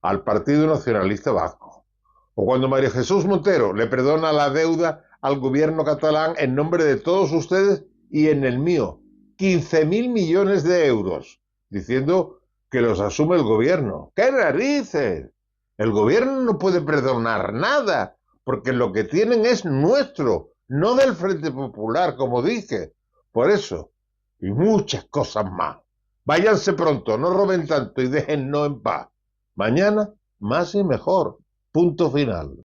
al Partido Nacionalista Vasco. O cuando María Jesús Montero le perdona la deuda al gobierno catalán en nombre de todos ustedes y en el mío, 15.000 millones de euros, diciendo que los asume el gobierno. ¡Qué narices! El gobierno no puede perdonar nada, porque lo que tienen es nuestro, no del Frente Popular, como dije. Por eso, y muchas cosas más. Váyanse pronto, no roben tanto y déjennos en paz. Mañana, más y mejor. Punto final.